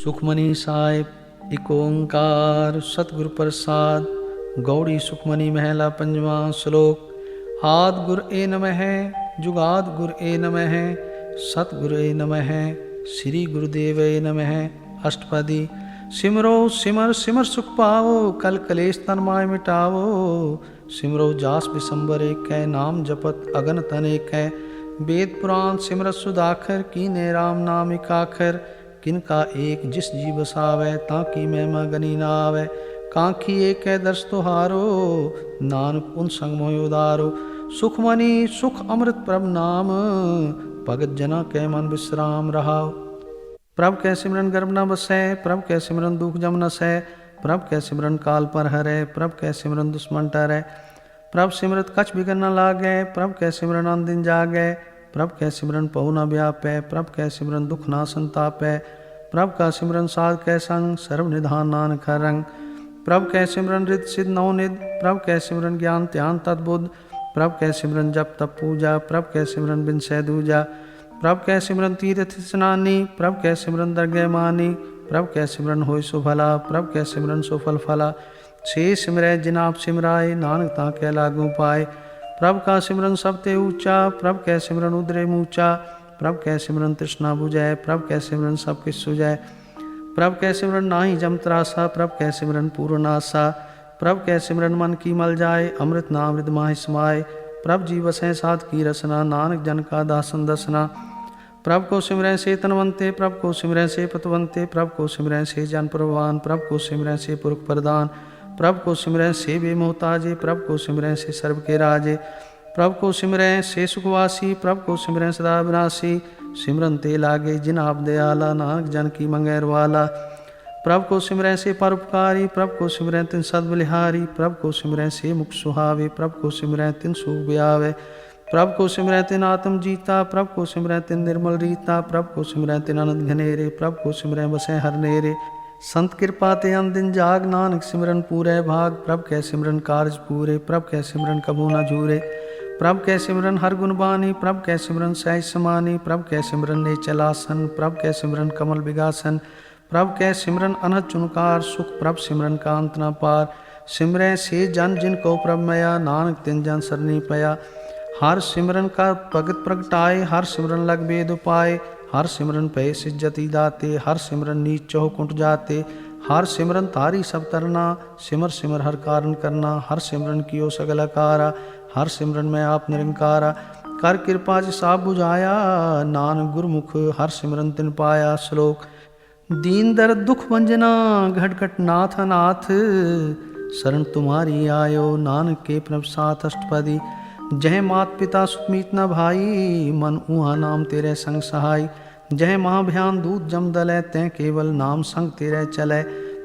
सुखमनी साहिब एक ओंकार सतगुर प्रसाद। गौड़ी सुखमनी महला पंजवा श्लोक। आद गुर ए नमः, जुगाद गुर ए नमः, सतगुर ए नमः, श्री गुरुदेव ए नमः। अष्टपदी। सिमरो सिमर सिमर सुख पावो, कल कलेश तन माय मिटावो। सिमरो जास बिसंबर एक है, नाम जपत अगन तन एक है। वेद पुराण सिमरत सुदाखर, कीने राम नाम एकाखर। किनका एक जिस जी बसावै, ताकि महिमा गनी ना आवे। कांखी एक है दर्श तुहारो, नानक उन संग मोहि उदारो। सुखमनी सुख अमृत प्रभ नाम, भगत जना कै मन विश्राम रहाओ। प्रभ कै सिमरन गर्भ न बसै, प्रभ कै सिमरन दुख जम न सै। प्रभ कै सिमरन काल पर हरै, प्रभ कै सिमरन दुश्मन टरै। प्रभ सिमरत कछ बिगन न लागै, प्रभ कै सिमरन अन दिन जागै। प्रभ कै सिमरन पहु न व्यापै, प्रभ कै सिमरन दुख ना संतापै। प्रभ का सिमरन साध कै संग, सर्व निधान नानक हर रंग। प्रभ कै सिमरन रित सिद्ध नवनिध, प्रभ कै सिमरन ज्ञान ध्यान तद्बुद्ध। प्रभ कै सिमरन जप तप पूजा, प्रभ कै सिमरन बिन सै दूजा। प्रभ कै सिमरन तीर्थ स्नानी, प्रभ कै सिमरन दरगह मानी। प्रभ कै सिमरन होय सो भला, प्रभ कै सिमरन सो फल फला। से सिमरै जिन आप सिमराए, नानक ताकै लागू पाए। प्रभ का सिमरन सब ते ऊंचा, प्रभ कै सिमरन उदरे मूचा। प्रभ कै सिमरन तृष्णा बुझै, प्रभ कै सिमरन सब किछ सुझै। प्रभ कै सिमरन नाहि जम त्रासा, प्रभ कै सिमरन पूर्ण आसा। प्रभ कै सिमरन मन की मल जाए, अमृत नाम हृदय माहि समाए। प्रभ जी बसै साध की रसना, नानक जन का दासन दसना। प्रभ को सिमरै से तनवंते, प्रभ को सिमरै से पतवंते। प्रभ को सिमरै से जन प्रवान, प्रभ को सिमरै से पुरख प्रदान। प्रभ को सिमरै से बेमोहताजे, प्रभ को सिमरै से सर्व के राजे। प्रभ को सिमरै से सुखवासी, प्रभ को सिमरै सदा विनाशी। सिमरन ते लागे जिन आप दयाला, नानक जन की मंगैर वाला। प्रभ को सिमरै से परोपकारी, प्रभ को सिमरै तिन सद बलिहारी। प्रभ को सिमरै से मुख सुहावे, प्रभ को सिमरै तिन सुख ब्यावे। प्रभ को सिमरै तिन आत्म जीता, प्रभ को सिमरै तिन निर्मल रीता। प्रभ को सिमरै तिन आनंद घनेरे, प्रभ को सिमरै बसै हर नेरे। संत कृपा ते अन दिन जाग, नानक सिमरन पूरै भाग। प्रभ कै सिमरन कारज पूरे, प्रभ कै सिमरन कबू न झूरे। प्रभ कै सिमरन हर गुण बानी, प्रभ कै सिमरन सहज समानी। प्रभ कै सिमरन नेचल आसन, प्रभ कै सिमरन कमल विगासन। प्रभ कै सिमरन अनहद चुनकार सुख, प्रभ सिमरन का अंत न पार। सिमरै से जन जिन को प्रभ मया, नानक तिन जन सरनी पया। हर सिमरन का भगत प्रगटाए, हर सिमरन लग वेद उपाय। हर सिमरन पे सिज्जति दाते, हर सिमरन नीच चौह कुंठ जाते। हर सिमरन तारी सब तरना, सिमर सिमर हर कारण करना। हर सिमरन कियो सगल अकारा, हर सिमरन में आप निरंकारा। कर कृपा जिसा बुझाया, नानक गुरमुख हर सिमरन तिन पाया। श्लोक। दीन दर्द दुख भंजना, घट घट नाथ अनाथ। शरण तुम्हारी आयो, नानक के प्रभ साथ। अष्टपदी। जय मात पिता सुखमीत न भाई, मन ऊहा नाम तेरे संग सहाय। जय महाभयान दूत जम दलै, तै केवल नाम संग तेरे चलै।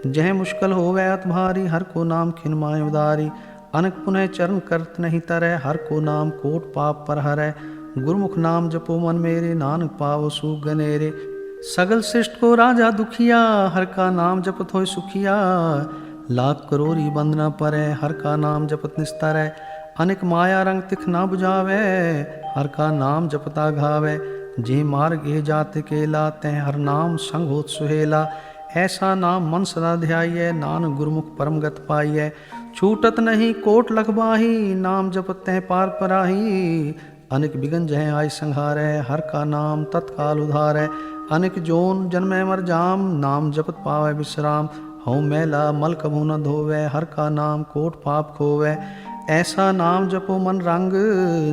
जय मुश्किल होवै अत भारी, हर को नाम खिन माय उदारी। अनक पुनः चरण करत नहीं तरह, हर को नाम कोट पाप पर हरै। गुरमुख नाम जपो मन मेरे, नानक पावो सुख गनेरे। सगल सृष्ट को राजा दुखिया, हर का नाम जपत होय सुखिया। लाख करोरी बंद न परै, हर का नाम जपत निस्तर है। अनेक माया रंग तिख ना बुझावे, हर का नाम जपता घावे। जे मार्ग ए जात केला, तै हर नाम संग होत सुहेला। ऐसा नाम मन सदा ध्याइयै, नानक गुरमुख परम गत पाइयै। छूटत नहीं कोट लखबाही, नाम जपत तै पार पराही। अनेक बिगन जह आय संहारै, हर का नाम तत्काल उधारै। अनेक जोन जन्मै मर जाम, नाम जपत पावै विश्राम। हऊँ मैला मल कभू न धोवै, हर का नाम कोट पाप खोवै। ऐसा नाम जपो मन रंग,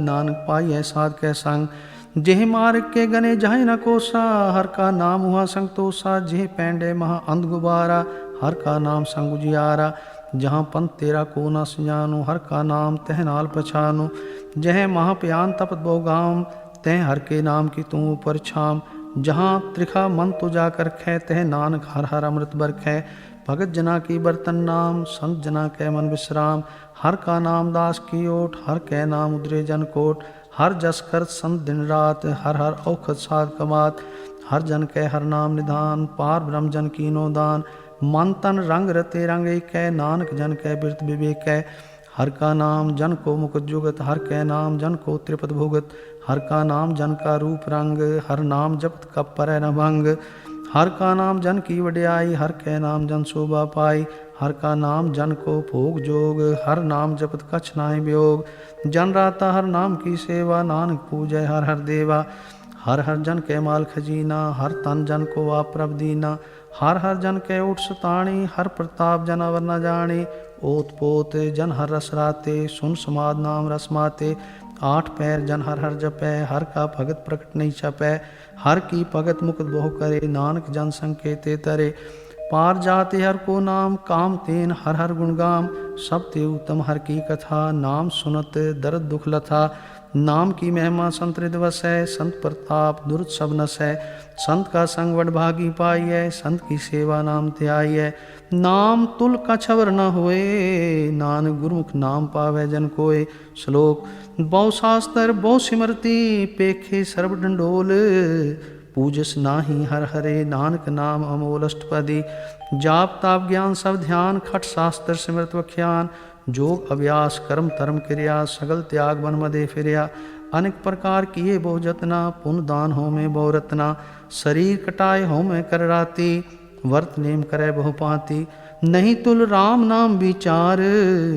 नानक पाइयै साध कै संग। जेह मार्ग के गने जाहि न कोसा, हर का नाम हुआ संग तोसा। जेह पैंडे महा अंध गुबारा, हर का नाम संग उजियारा। जहाँ पंथ तेरा को न सजानो, हर का नाम तह नाल पछानो। जह महाप्यान तपत बहु गाम, तह हर के नाम की तू ऊपर छाम। जहाँ त्रिखा मन तो जाकर खे, तह नानक हर हर अमृत बरखै। भगत जना की बर्तन नाम, संत जना कै मन विश्राम। हर का नाम दास की ओट, हर कै नाम उदरे जन कोट। हर जस कर संत दिन रात, हर हर औखद साध कमात। हर जन कै हर नाम निधान, पार ब्रह्म जन कीनो दान। मन तन रंग रते रंग एकै, नानक जन कै बिरत विवेकै। हर का नाम जन को मुकुट जुगत, हर कै नाम जन को त्रिपत भुगत। हर का नाम जन का रूप रंग, हर नाम जपत कप परै न भंग। हर का नाम जन की वड्याई, हर कै नाम जन शोभा पाई। हर का नाम जन को भोग जोग, हर नाम जपत कछ नाहि वियोग। जन राता हर नाम की सेवा, नानक पूजै हर हर देवा। हर हर जन कै माल खजीना, हर तन जन को आप प्रभ दीना। हर हर जन कै उठ सताणी, हर प्रताप जन अवर न जानी। ओत पोत जन हर रस राते, सुन समाद नाम रस माते। आठ पैर जन हर हर जपै, हर का भगत प्रकट नहीं छपै। हर की भगत मुक्त बहु करे, नानक जन संकेते तरे। पार जाते हर को नाम, काम तेन हर हर गुण गाम। सब ते उत्तम हर की कथा, नाम सुनत दर्द दुख लथा। नाम की महिमा संत हृदय वसै, संत प्रताप दुर्त सब नसै। संत का संग वडभागी पाइयै, संत की सेवा नाम त्याइयै। नाम तुल कछ अवर न होए, नानक गुरमुख नाम पावै जन कोय। श्लोक बहु शास्त्र बहु सिमरती, पेखे सर्व डंडोल। पूजस नाही हर हरे, नानक नाम अमोल अष्टपदी। जाप ताप ज्ञान सब ध्यान, खट शास्त्र सिमरत वख्यान। जोग अभ्यास कर्म धर्म क्रिया, सगल त्याग बन मदे फिरया। अनेक प्रकार किए बहु जतना, पुन दान हो में बहु रत्ना। शरीर कटाए हो में कर राती, वर्त नेम करे बहु पाती। नहीं तुल राम नाम विचार,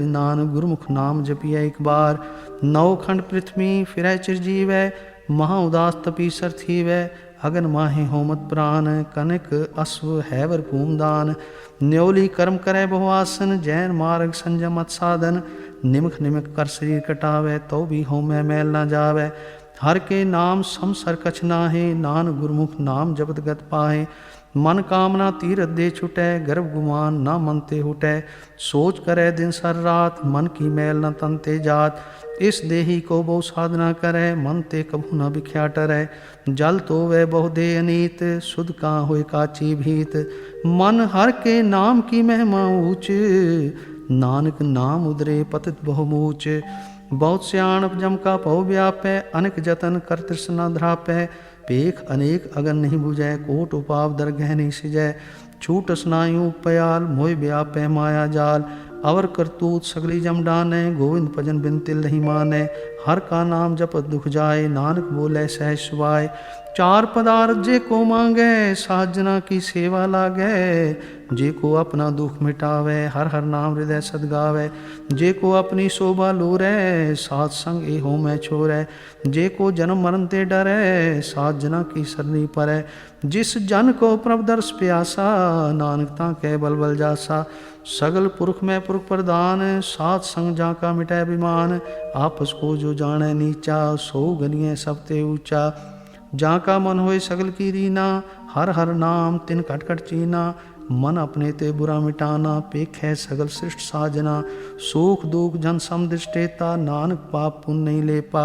नानक गुरमुख नाम जपिए एक बार। नौ खंड पृथ्वी फिरै चिरजीवै, महा उदास तपीसर थीवै। अगन माहे होमत प्राण, कनक अश्व हैवर भूमदान। न्योली कर्म करे बहुआसन, जैन मार्ग संयम मत साधन। निमख निमख कर शरीर कटावे, तो भी होमै मैल न जावे। हर के नाम समसर कछ नाहे, नानक गुरमुख नाम जपत गत पाहे। मन कामना तीरथ दे छुटै, गर्भ गुमान ना मन ते हुटै। सोच करे दिन सर रात, मन की मैल न तन ते जात। इस देही को बहु साधना करे, मन ते कभू न बिख्या टरै। जल तो वह बहु दे अनीत, सुध का होए काची भीत। मन हर के नाम की महिमा ऊँच, नानक नाम उदरे पतित बहु मूच। बहुत स्याण जम का पौ व्यापै, अनेक जतन कर तृष्णा ध्रापै। पेख अनेक अगन नहीं बुझै, कोट उपाव दर गह नहीं सिजै। छूट स्नायु पयाल, मोह व्यापै माया जाल। अवर करतूत सगली जम डानै, गोविंद भजन बिन तिल नहीं मानै। हर का नाम जपत दुख जाए, नानक बोले सहज सुभाए। चार पदार्थ जे को मांगै, साजना की सेवा लागै। जे को अपना दुख मिटावे, हर हर नाम हृदय सद गावे। जे को अपनी शोभा लोरै, सात संग ए हो मैं छोरै। जे को जन्म मरण ते डरै, सात जना की सरनी परै। जिस जन को प्रभ दर्श प्यासा, नानक ताकै बल बल जासा। सगल पुरख में पुरख प्रधान, सात संग जाका मिटै अभिमान। आपस को जो जाने नीचा, सो गनिए सब ते ऊंचा। जाका मन होए सगल की रीना, हर हर नाम तिन कट कट चीना। मन अपने ते बुरा मिटाना, पेख है सगल सृष्ट साजना। सुख दुख जन सम दृष्टेता, नानक पाप पुण्य नहीं लेपा।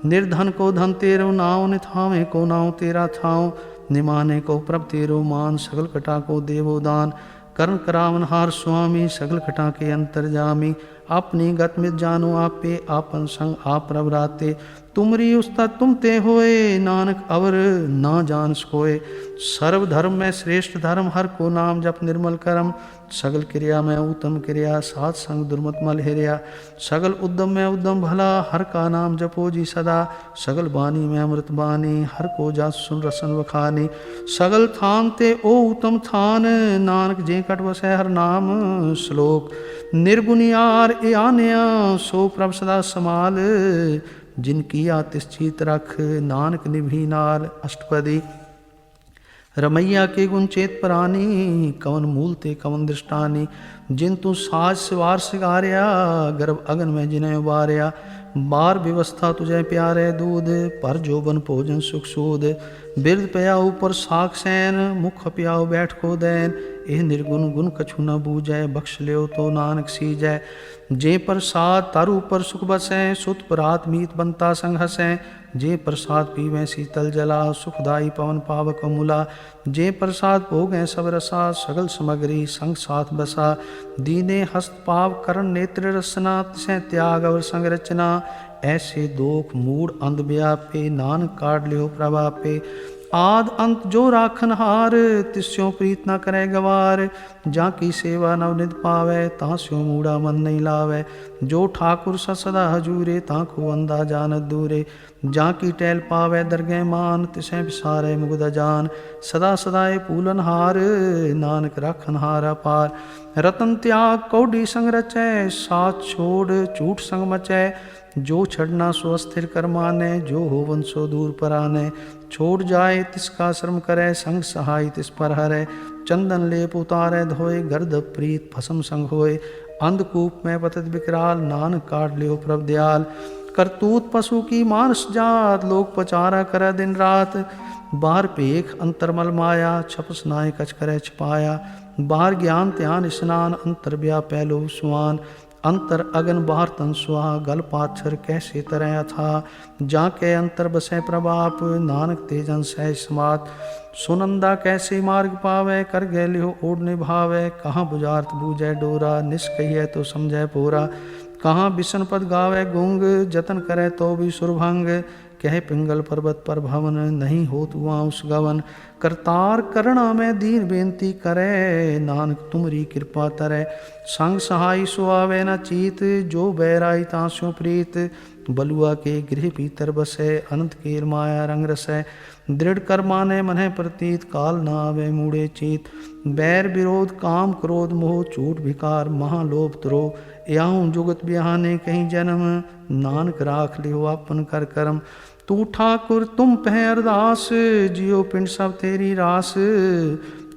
निर्धन को धन तेरो नाव, निथावे को नाव तेरा थाव। निमाने को प्रभ तेरो मान, सगल कटा को देवो दान। कर्ण करावन हार स्वामी, सगल कटा के अंतर जामी। अपनी गत मित जानो आपे, आपन संग आप प्रभ राते। तुमरी उस्ता तुम ते होए, नानक अवर ना जान सोए। सर्व धर्म में श्रेष्ठ धर्म, हर को नाम जप निर्मल करम। सगल क्रिया में उत्तम क्रिया, सात संग दुर्मत मल हेरिया। सगल उद्यम में उद्यम भला, हर का नाम जपो जी सदा। सगल बानी में अमृत बानी, हर को जा सुन रसन वखानी। सगल थान ते ओ उत्तम थान, नानक जे कट वसै हर नाम। श्लोक निर्गुनियार ए आन्या, सो प्रभ सदा समाल। जिनकी आतिश्चित रख, नानक निभी नाल। अष्टपदी रमैया के गुण चेत परानी, कवन मूल ते कवन दृष्टानी। जिन तू साज सिवार सिगारिया, गर्भ अगन में जिन्हें उबारिया। बार व्यवस्था तुझे प्यारे दूध, पर जोबन भोजन सुख सूद। बिरद पया ऊपर साख सैन, मुख प्याओ बैठ को दैन। एह निर्गुण गुण कछु न बूझै, बख्श लियो तो नानक सीजै। जे प्रसाद तारू पर सुख बसै, सुत परात मीत बनता संग हसै। जे प्रसाद पीवें शीतल जला, सुखदाई पवन पावक अमूला। जे प्रसाद भोगें सब रसा, सगल समग्री संग साथ बसा। दीने हस्त पाव करण नेत्र रसना, तिसै त्याग अवर संग रचना। ऐसे दोख मूड अंध व्यापे, नानक काट लियो प्रभापे। आद अंत जो राखन हार, तिस्यों प्रीत न करे गवार। जाकी सेवा नवनिध पावै, तास्यों मूढ़ा मन नहीं लावै। जो ठाकुर सदा हजूरे, ताको अंधा जानत दूरे। जाकी टैल पावै दरगह मान, तिसें बिसारै मुगद जान। सदा सदाए पूलन हार, नानक राखन हारा पार। रतन त्याग कौडी संग रचै, साथ छोड़ झूठ संग मचै। जो छड़ना सो अस्थिर कर मानै, जो होवन सो दूर पर आनै। छोड़ जाए तिसका श्रम करे, संग सहाय तिस पर हरै। चंदन लेप उतारे धोए, गर्द प्रीत भस्म संग होए। अंधकूप में पतित विकराल, नानक काट लियो प्रभ दयाल। करतूत पशु की मानस जात, लोक पचारा करे दिन रात। बाहर पेख अंतरमल माया, छपस नाय कछ करे छपाया। बाहर ज्ञान ध्यान स्नान, अंतर व्यापै लोभ सुआन। अंतर अगन बाहर तन सुहा, गल पाथर कैसे तरह अथा। जाके अंतर बसै प्रभाप, नानक तेजन सहज समात। सुनंदा कैसे मार्ग पावै, कर गै लियो ओढ़ निभावै। कहाँ बुझारत बूझै डोरा, निष्कहियै तो समझै पोरा। कहाँ बिसन पद गावै गुंग, जतन करे तो भी सुरभंग। कह पिंगल पर्वत पर भवन, नहीं होत वहाँ उस गवन। करतार करुणा में दीन बेनती करे, नानक तुमरी कृपा तरै। संग सहाय सुआवे न चीत, जो बैराई तास्यों प्रीत। बलुआ के गृह भीतर बसै, अनंत केर माया रंग रसै। दृढ़ कर माने मन प्रतीत, काल न आवे मूढ़े चीत। बैर विरोध काम क्रोध मोह, झूठ विकार महालोभ द्रोह। याहूँ जुगत बिहाने कहीं जन्म, नानक राख लियो अपन कर कर्म। तू ठाकुर तुम पह अरदास, जियो पिंड सब तेरी रास।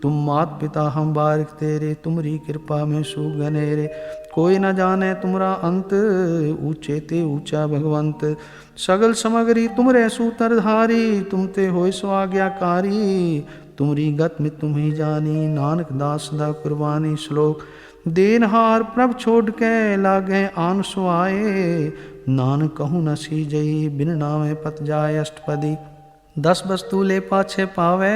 तुम मात पिता हम बारिक तेरे, तुमरी कृपा में सुख घनेरे। कोई न जाने तुमरा अंत, ऊंचे ते ऊंचा भगवंत। सगल समगरी तुमरे सूतर धारी, तुम ते होय सो आज्ञाकारी। तुमरी गत में तुम ही जानी, नानक दास दा कुर्बानी। श्लोक देनहार प्रभ छोड़ के, लागे आन सो आए। नानक कहूँ न सीजई, बिन नामे पत जाय अष्टपदी। 10 वस्तु ले पाछे पावे,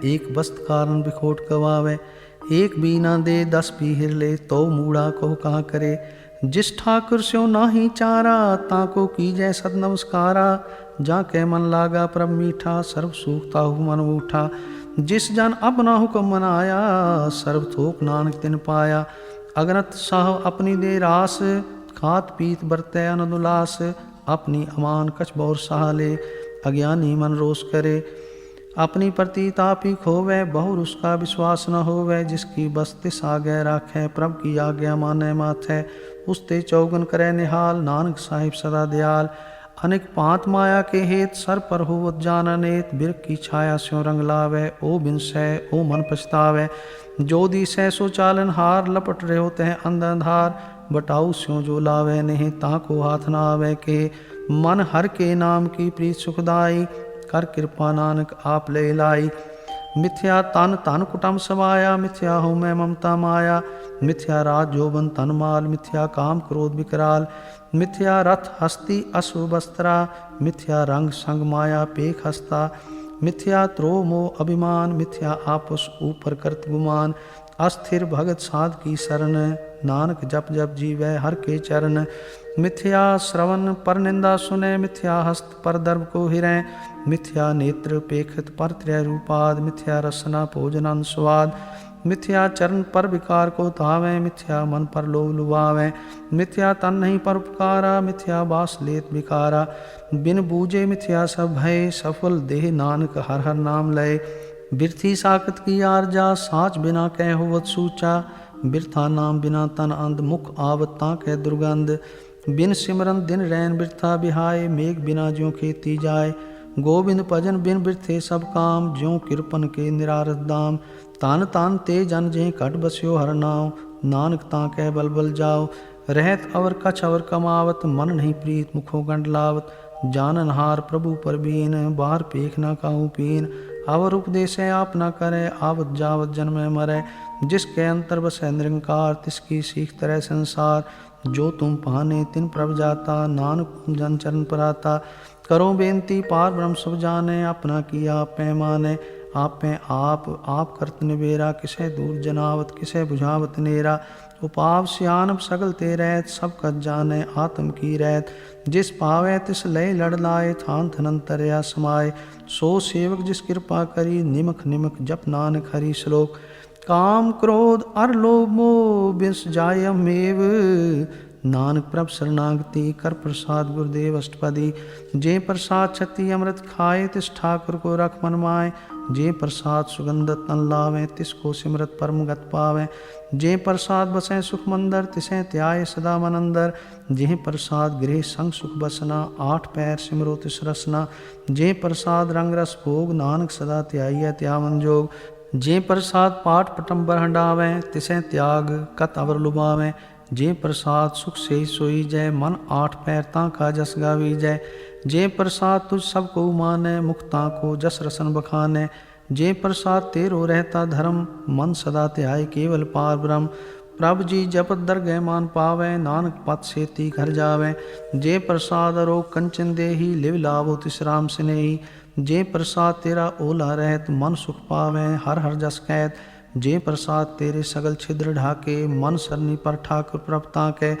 एक वस्त कारण बिखोट गवावे। एक भी ना दे 10 पीहिर ले, तो मूढ़ा को कहाँ करे। जिस ठाकुर स्यो नाही चारा, ताको कीजै सद नमस्कारा। जाके मन लागा प्रभ मीठा, सर्व सुख ताहु मन उठा। जिस जन अपना हुक्म मनाया, सर्व थोक नानक तिन पाया। अगनत साह अपनी दे रास, खात पीत बरतै आनंद उल्लास। अपनी अमान कछ बौर सहा ले, अज्ञानी मन रोष करे। अपनी प्रतीत आप ही खोवै, बहुर उसका विश्वास न होवै। जिसकी बस तिस आगे राखै, प्रभ की आज्ञा मानै माथै। उसते चौगन करे निहाल, नानक साहिब सदा दयाल। अनेक पांत माया के हेत, सर पर होवत जान अनेत। बिरख की छाया स्यों रंग लावै, ओ बिनसै ओ मन पछतावै। जो दिसै सो चालन हार, लपट रहो तह अंध अंधार। बटाऊ स्यों जो लावै नहीं, ताको हाथ न आवे के। मन हर के नाम की प्रीत सुखदाई, कर कृपा नानक आप ले लाई। मिथ्या तन तन कुटम समाया, मिथ्या हो मैं ममता माया। मिथ्या राज जोबन तन माल, मिथ्या काम क्रोध विकराल। मिथ्या रथ हस्ती अशु वस्त्रा, मिथ्या रंग संग माया पेख हस्ता। मिथ्या त्रोह मोह अभिमान, मिथ्या आपस ऊपर करत गुमान। अस्थिर भगत साध की शरण, नानक जप जप जीवै हर के चरण। मिथ्या श्रवण पर निंदा सुने, मिथ्या हस्त पर दर्भ को हिरै। मिथ्या नेत्र पेखत पर त्रय रूपाद, मिथ्या रसना भोजन स्वाद। मिथ्या चरण पर विकार को तावै, मिथ्या मन पर लोभ लुभावै। मिथ्या तन नहीं पर उपकारा, मिथ्या बास लेत विकारा। बिन बूझे मिथ्या सब भय, सफल देह नानक हर हर नाम लय। बिरथी साकत की आरजा, साच बिना कह होवत सूचा। बिरथा नाम बिना तन अंध, मुख आवत ताकै दुर्गंध। बिन सिमरन दिन रैन बिरथा बिहाय, मेघ बिना ज्यों खेती जाय। गोविंद भजन बिन बिरथे सब काम, ज्यों किरपन के निरारत दाम। तान तान ते जन जें घट बस्यो हर नाम, नानक ताकै बल बल जाओ। रहत अवर कछ अवर कमावत, मन नहीं प्रीत मुखों गंड लावत। जानन हार प्रभु पर बीन, बाहर पेख न काहू पीन। अवर उपदेश आप न करे, आवत जावत जन्म मरै। जिसके अंतर बसै निरंकार, तिसकी सीख तरह संसार। जो तुम पाने तिन प्रभ जाता, नानक जन चरण पर आता। करो बेनती पार ब्रह्म सब जाने, अपना किया पैमाने। आपे आप करत निबेरा, किसे दूर जनावत किसे बुझावत नेरा। उपाव सियानप सगल ते रहत, सब कत जाने आत्म की रहत। जिस पावे तिस लय लड़ लाए, थान थनंतरया समाए। सो सेवक जिस कृपा करी, निमख निमख जप नानक हरि श्लोक। काम क्रोध अर लोभ मोह बिस जाय मेव, नानक प्रभ शरणागति कर प्रसाद गुरुदेव अष्टपदी। जे प्रसाद छति अमृत खाए, तिस ठाकुर को रख मन माए। जे प्रसाद सुगंधत तन लावे, तिसको सिमरत परम गत पावे। जे प्रसाद बसें सुख मंदर, तिसें त्याय सदा मन अंदर। जे प्रसाद गृह संग सुख बसना, आठ पैर सिमरो तिस रसना। जे प्रसाद रंग रस भोग, नानक सदा त्याई त्यावन जोग। जे प्रसाद पाठ पटम्बर हंडावें, तिसें त्याग कत अवर लुभावें। जे प्रसाद सुख से सोई जय, मन आठ पैर ताका जस गावी जय। जे प्रसाद तुझ सब को माने, मुक्ता को जस रसन बखाने। जे प्रसाद तेरो रहता धर्म, मन सदा त्याय केवल पार ब्रह्म। प्रभ जी जपत दरगह मान पावे, नानक पत सेती घर जावे। जे प्रसाद अरोग कंचन देही, लिव लाभो तिस राम स्नेही। जे प्रसाद तेरा ओला रहत, मन सुख पावे हर हर जस कहत। जे प्रसाद तेरे सगल छिद्र ढाके, मन सरनी पर ठाकुर प्रभ ताके।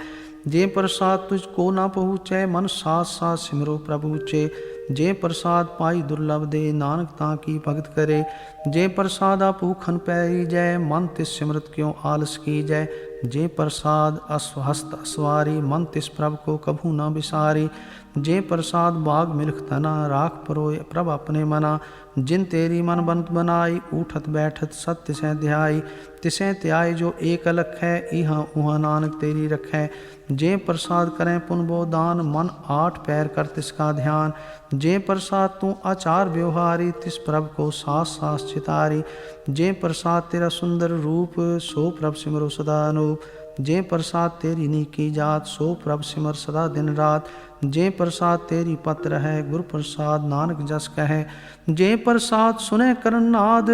जे प्रसाद तुझको ना पहुँचे, मन साथ साथ सिमरो प्रभु ऊचे। जे प्रसाद पाई दुर्लभ दे, नानक ताकी भगत करे। जे प्रसादा पूखन पैरी जय, मन तिस सिमरत क्यों आलस की जय। जे प्रसाद अस्वहस्त अस्वारी, मन तिस प्रभ को कभू न बिसारी। जे प्रसाद बाग मिल्ख तना, राख परोय प्रभ अपने मना। जिन तेरी मन बंत बनाई, उठत बैठत सत्य से ध्याई। तिसे त्याय जो एक अलख है, इहाँ उहाँ नानक तेरी रखै। जे प्रसाद करें पुन बो दान, मन आठ पैर कर तिसका ध्यान। जे प्रसाद तू आचार व्यवहारी, तिस प्रभ को सास सास चितारी। जे प्रसाद तेरा सुंदर रूप, सो प्रभ सिमरो सदा अनूप। जे प्रसाद तेरी नीकी जात, सो प्रभ सिमर सदा दिन रात। जे प्रसाद तेरी पत्र है, गुरु प्रसाद नानक जस कहे। जे प्रसाद सुने करन नाद,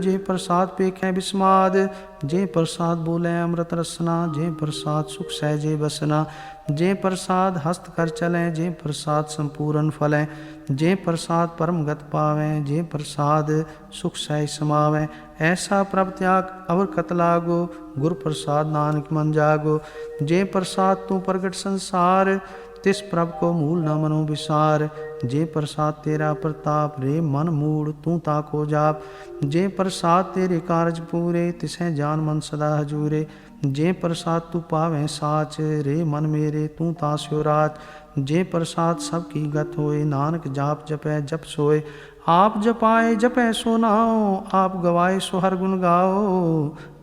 जे प्रसाद पेखें बिस्माद। जे प्रसाद बोले अमृत रसना, जे प्रसाद सुख सहजे बसना। जे प्रसाद हस्त कर चलें, जे प्रसाद संपूर्ण फलें। जे प्रसाद परम गत पावें, जे प्रसाद सुख सहज समावें। ऐसा प्रभ त्याग अवर कत लागो, गुरु प्रसाद नानक मन जागो। जे प्रसाद तू प्रगट संसार, तिस प्रभ को मूल न मनो विसार। जे प्रसाद तेरा प्रताप, रे मन मूड तू ताको जाप। जे प्रसाद तेरे कारज पूरे, तिसें जान मन सदा हजूरे। जे प्रसाद तू पावें साच, रे मन मेरे तू तास्यो राच। जे प्रसाद सब की गत होए, नानक जाप जपै जप सोए। आप जपाए जपै सो नाओ, आप गवाए सो हर गुण गाओ।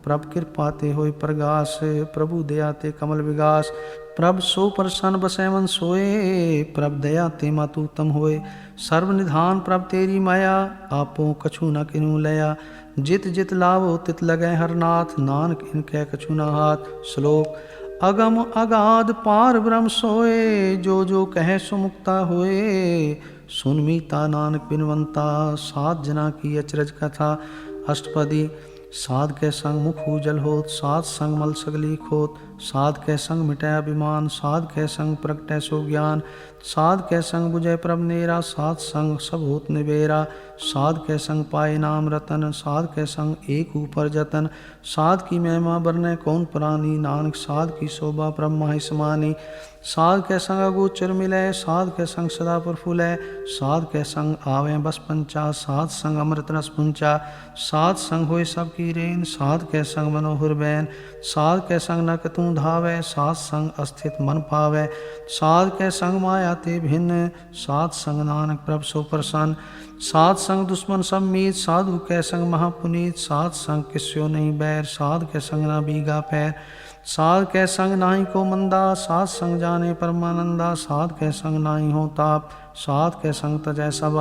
प्रभ कृपा ते होए प्रगास, प्रभु दया ते कमल विगास। प्रभ सो प्रसन्न बसै मन सोए, प्रभ दया ते मातु उत्तम होए। सर्व निधान प्रभ तेरी माया, आपो कछु न किनु लया। जित जित लावो तित लगै हर नाथ, नानक इनकै कछु न हाथ। श्लोक अगम अगाध पार ब्रह्म सोए, जो जो कहे सो मुक्ता होए। सुन मीता नानक बिनवंता, सात जना की अचरज कथा। अष्टपदी साध के संग मुख उजल होत, साध संग मल सगली खोत। साध के संग मिटै अभिमान, साध के संग प्रगटै सो ज्ञान। साध के संग बुझै प्रभ नेरा, साध संग सब होत निबेरा। साध के संग पाए नाम रतन, साध के संग एक ऊपर जतन। साध की महिमा बरनै कौन प्राणी, नानक साध की शोभा प्रभ माहि समानी। साध के संग अगोचर मिलै, साध के संग सदा प्रफुल्लै। साध के संग आवें बस पंचा, साध संग अमृत रस पुंचा। साध संग होए सब की रेन, साध के संग मनोहर बैन। साध के संग नक तू धावै, साध संग अस्थित मन पावै। साध के संग माया ते भिन्न, साध संग नानक प्रभ सो प्रसन्न। साध संग दुश्मन सब मीत, साधु के संग महापुनीत। साध संग किस्यो नहीं बैर, साध के संग ना बीगा पैर। साध के संग नाही को मंदा, साध संग जाने परमानंदा। साध के संग नाही हो ताप, साध के संग तजै सब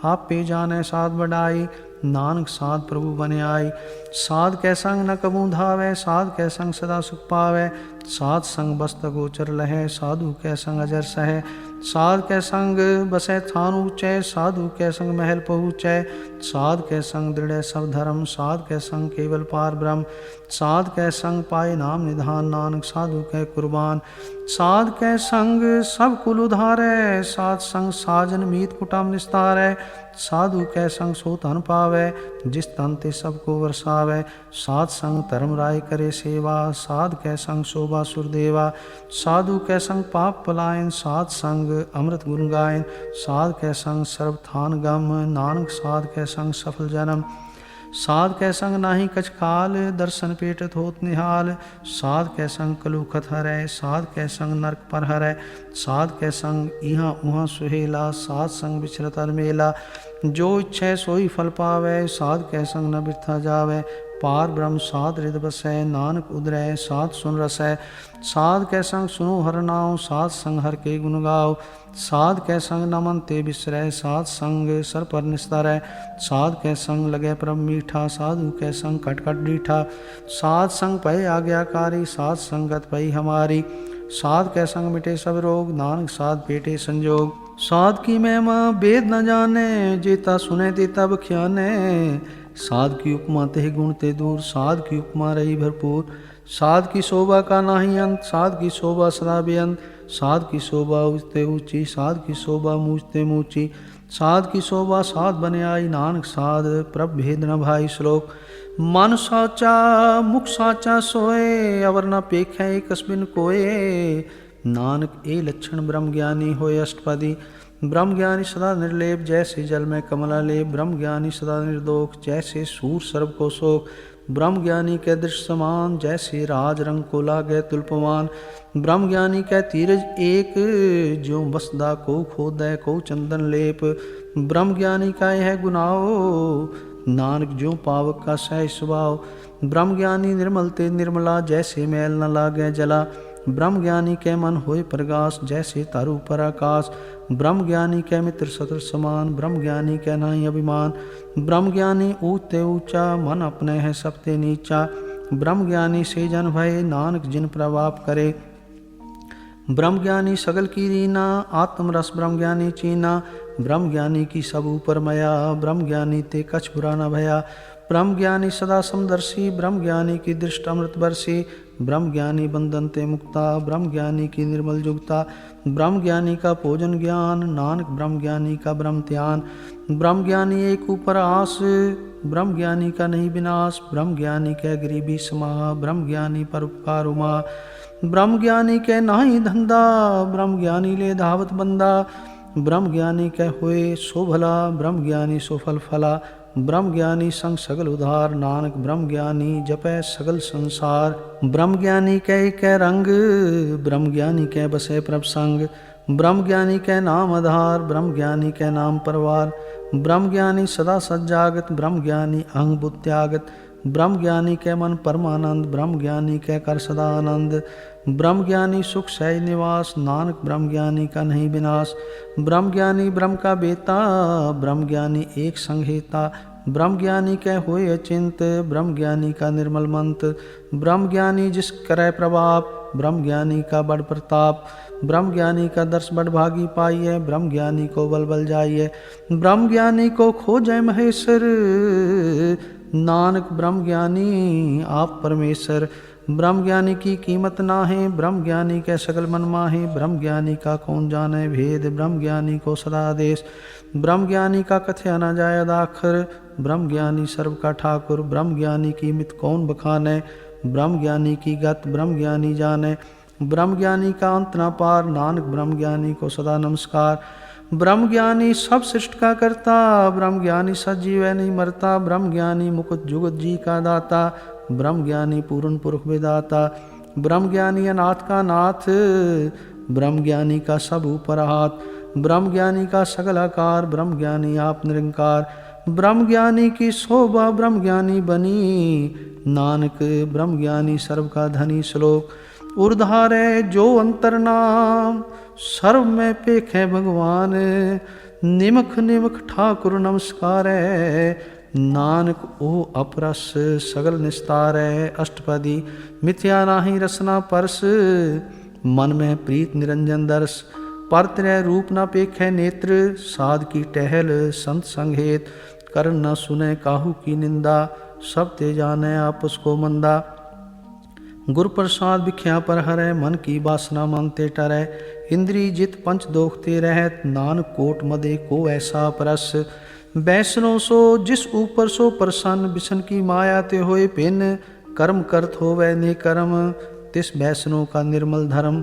आप पे जाने साध बढ़ाई, नानक साध प्रभु बन आई। साध के संग न कबू धावै, साध के संग सदा सुख पावै। साध संग बस्त गोचर लहै, साधु के संग अजर सहै। साध के संग बसै थान ऊँचै, साधु के संग महल पहुँचै। साध के संग दृढ़ सब धर्म, साध के संग केवल पार ब्रह्म। साध के संग पाए नाम निधान, नानक साधु के कुर्बान। साध के संग सब कुल उधारै, साध संग साजन मीत कुटुम्ब निस्तारै। साधु कै संग सो धन पावै, जिस तन ते सबको वरसावै। साध संग धर्म राय करे सेवा, साध कै संग शोभा सुरदेवा। साधु कै संग पाप पलायन, साध संग अमृत गुण गायन। साध कै संग सर्व थान गम, नानक साध कै संग सफल जन्म। साध कै संग नाही कछ काल, दर्शन पेटत होत निहाल। साध कै संग कलुखत हरै, साध कै संग नरक पर हरै। साध कै संग इहाँ उहाँ सुहेला, साध संग विचरत हर मेला। जो इच्छै सोई फल पावै, साध कै संग न बिरथा जावै। पार ब्रह्म साध हृद बसै, नानक उदरै साध सुन रसै। साध कै संग सुनो हर नाम, साध संग हर के गुण गाओ। साध कै संग न मन ते बिसरै, साध संग सर पर निस्तारै। साध कै संग लगे परम मीठा, साधु कै संग कट कट डीठा। साध संग पै आज्ञाकारी, साध संगत पै हमारी। साध कै संग मिटे सब रोग, नानक साध पेटे संजोग। साध की महिमा वेद न जाने, जेता सुने तेता बख्याने। साध की उपमा तेह गुण ते दूर, साध की उपमा रही भरपूर। साध की शोभा का नाही अंत, साध की शोभा सदा बेअंत। साध की शोभा ऊंचते ऊंची, साध की शोभा मूचते मूची। साध की शोभा साध बने आई, नानक साध प्रभ भेद न भाई। श्लोक। मन साचा मुख साचा सोए, अवर न पेखै कसबिन कोए। नानक ए लक्षण ब्रह्म ज्ञानी होए अष्टपदी। ब्रह्म ज्ञानी सदा निर्लेप, जैसे जल में कमला लेप। ब्रह्म ज्ञानी सदा निर्दोष, जैसे सूर सर्व को शोक। ब्रह्म ज्ञानी के दृष्ट समान, जैसे राज रंग को लागे तुल्पमान। ब्रह्म ज्ञानी के तीरज एक, ज्यों बसदा को खोदै को चंदन लेप। ब्रह्म ज्ञानी का यह गुनाहो, नानक ज्यों पावक का सह स्वभाव। ब्रह्म ज्ञानी निर्मल ते निर्मला, जैसे मैल न लागे जला। ब्रह्म ज्ञानी के मन होए प्रकाश, जैसे तारू पर आकाश। ब्रह्म ज्ञानी के मित्र शत्रु समान, ब्रह्म ज्ञानी के नहीं अभिमान। ब्रह्म ज्ञानी ऊंचे ऊंचा, मन अपने है सबते नीचा। ब्रह्म ज्ञानी से जन भय, नानक जिन प्रभाव करे। ब्रह्म ज्ञानी सगल की रीना, आत्म रस ब्रह्म ज्ञानी चीना। ब्रह्म ज्ञानी की सब ऊपर मया, ब्रह्म ज्ञानी ते कछ बुरा न भया। ब्रह्म ज्ञानी सदा समदर्शी, ब्रह्म ज्ञानी की दृष्ट अमृत बरसी। ब्रह्म ज्ञानी बंधन ते मुक्ता, ब्रह्म ज्ञानी की निर्मल जुगता। ब्रह्म ज्ञानी का भोजन ज्ञान, नानक ब्रह्म ज्ञानी का ब्रह्म ध्यान। ब्रह्म ज्ञानी एक ऊपर आस, ब्रह्म ज्ञानी का नहीं विनाश। ब्रह्म ज्ञानी के गरीबी समाह, ब्रह्म ज्ञानी पर उपकार उमा। ब्रह्म ज्ञानी के नाही धंधा, ब्रह्म ज्ञानी ले धावत बंदा। ब्रह्म ज्ञानी के होए सो भला, ब्रह्म ज्ञानी सो फल फला। ब्रह्म ज्ञानी संग सगल उधार, नानक ब्रह्म ज्ञानी जपै सगल संसार। ब्रह्म ज्ञानी कै रंग, ब्रह्म ज्ञानी कै बसे प्रभ संग। ब्रह्म ज्ञानी कै नाम आधार, ब्रह्म ज्ञानी कै नाम परवार। ब्रह्म ज्ञानी सदा सज्जागत, ब्रह्म ज्ञानी अहंग बुद्धि त्यागत। ब्रह्म ज्ञानी कै मन परमानंद, ब्रह्म ज्ञानी कै कर सदा आनंद। ब्रह्म ज्ञानी सुख सहज निवास, नानक ब्रह्म ज्ञानी का नहीं विनाश। ब्रह्म ज्ञानी ब्रह्म का बेता, ब्रह्म ज्ञानी एक संग हेता। ब्रह्म ज्ञानी कै होए अचिंत, ब्रह्म ज्ञानी का निर्मल मंत। ब्रह्म ज्ञानी जिस करे प्रभाव, ब्रह्म ज्ञानी का बड़ प्रताप। ब्रह्म ज्ञानी का दर्श बड़ भागी पाइए, ब्रह्म ज्ञानी को बल बल जाइए। ब्रह्म ज्ञानी को खोजै महेश्वर, नानक ब्रह्म ज्ञानी आप परमेश्वर। ब्रह्म ज्ञानी की कीमत ना है, ब्रह्म ज्ञानी के सकल मन माहे। ब्रह्म ज्ञानी का कौन जाने भेद, ब्रह्म ज्ञानी को सदा आदेश। ब्रह्म ज्ञानी का कथया न जाय अदाखर, ब्रह्म ज्ञानी सर्व का ठाकुर। ब्रह्म ज्ञानी की मित कौन बखाने, ब्रह्म ज्ञानी की गत ब्रह्म ज्ञानी जाने। ब्रह्म ज्ञानी का अंत न पार, नानक ब्रह्म ज्ञानी को सदा नमस्कार। ब्रह्म ज्ञानी सब सृष्टि का करता, ब्रह्म ज्ञानी सजीव है नहीं मरता। ब्रह्म ज्ञानी मुकुट जुगत जी का दाता, ब्रह्म ज्ञानी पूर्ण पुरुष विदाता। ब्रह्म ज्ञानी अनाथ का नाथ, ब्रह्म ज्ञानी का सब ऊपर हाथ। ब्रह्म ज्ञानी का सगल आकार, ब्रह्म ज्ञानी आप निरंकार। ब्रह्म ज्ञानी की शोभा ब्रह्म ज्ञानी बनी, नानक ब्रह्म ज्ञानी सर्व का धनी। श्लोक। उर्धारे जो अंतर नाम, सर्व में पेखे भगवान। निमख निमख ठाकुर नमस्कार है, नानक ओ अपरस सगल निस्तार है। अष्टपदी। मिथ्या नाही रसना परस, मन में प्रीत निरंजन दर्श। पर त्रय रूप न पेखे नेत्र, साध की टहल संत संगेत। कर्ण न सुने काहू की निंदा, सब ते जाने आपस को मंदा। गुर प्रसाद भिख्या पर हरै, मन की वासना मानते टरै। इंद्री जित पंच दोखते रहत, नानक कोट मदे को ऐसा परस। बैसनो सो जिस ऊपर सो प्रसन्न, बिसन की माया ते होए भिन्न, कर्म करत होवै ने कर्म, तिस बैसनो का निर्मल धर्म।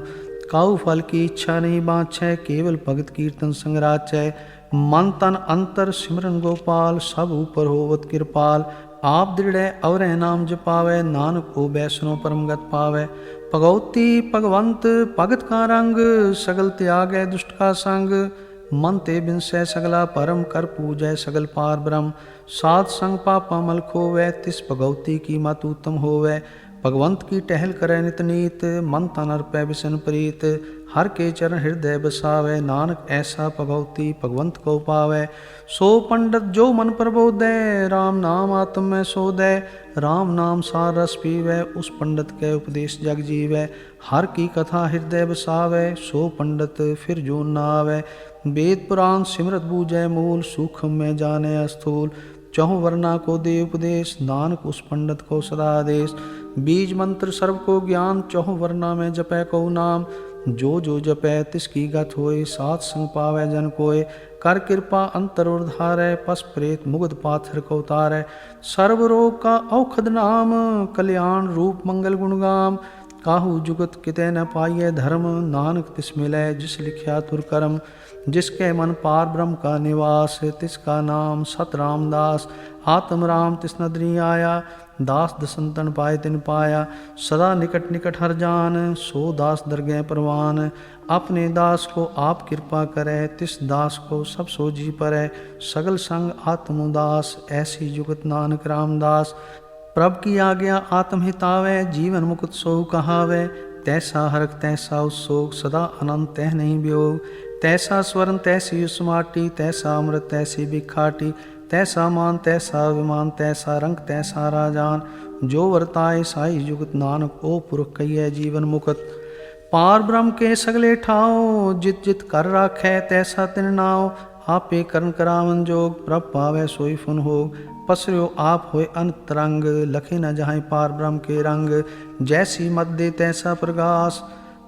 काऊ फल की इच्छा नहीं बाँछै, केवल भगत कीर्तन संग राचै। मन तन अंतर सिमरन गोपाल, सब ऊपर होवत कृपाल। आप दृढ़ अवरह नाम जपावै, नानक को बैसनो परमगत पावै। भगवती भगवंत भगत का रंग, सगल त्यागै दुष्ट का संग। मन ते बिनसै सगला परम, कर पूजै सगल पार ब्रह्म। साध संग पापा मल खोवै, तिस भगवती की मत उत्तम होवै। भगवंत की टहल करे नित नीत, मन तन अर्पै बिसन प्रीत। हर के चरण हृदय बसावै, नानक ऐसा भगवती भगवंत को पावै। सो पंडित जो मन प्रबोधै, राम नाम आत्म में सोधै। राम नाम सार रस पीवै, उस पंडित के उपदेश जग जीवै। हर की कथा हृदय बसावै, सो पंडित फिर जो न आवै। वेद पुराण सिमरत बूझै मूल, सूक्ष्म में जाने स्थूल। चौह वर्णा को दे उपदेश, नानक उस पंडित को सदा आदेश। बीज मंत्र सर्व को ज्ञान, चौह वर्णा में जपै को नाम। जो जो जपै तिसकी गत होए, सात संग पावै जन कोय। कर कृपा अंतर उधारै, पस प्रेत मुग्ध पाथर को उतारै। सर्व रोग का औखद नाम, कल्याण रूप मंगल गुणगाम। काहू जुगत कितै न पाइयै धर्म, नानक तिस मिलै जिस लिखिया तुर करम। जिसके मन पार ब्रह्म का निवास, तिसका नाम सत रामदास। आत्म राम तिस नदरी आया, दास दसंतन पाए तिन पाया। सदा निकट निकट हर जान, सो दास दरगह परवान। अपने दास को आप कृपा करे, तिस दास को सब सोजी परै। सगल संग आत्म उदास, ऐसी जुगत नानक रामदास। प्रभ की आज्ञा आत्म हितावै, जीवन मुकुत सोहु कहावै। तैसा हरक तैसा उत्सोग, सदा अनंत तह नहीं वियोग। तैसा स्वर्ण तैसी उसमाटी, तैसा अमृत तैसी बिखाटी। तैसा मान तैसा अभिमान, तैसा रंग तैसा राजान। जो वर्ताए साई जुगत, नानक ओ पुरख कहिए जीवन मुकुत। पार ब्रह्म के सगले ठाओ, जित जित कर राखै तैसा तिन नाओ। आपे करण करावन जोग, प्रभ पावै सोई फुन होग। पसर्यो आप होए अंतरंग, लखे न जहाँ पार ब्रह्म के रंग। जैसी मत दे तैसा प्रकाश,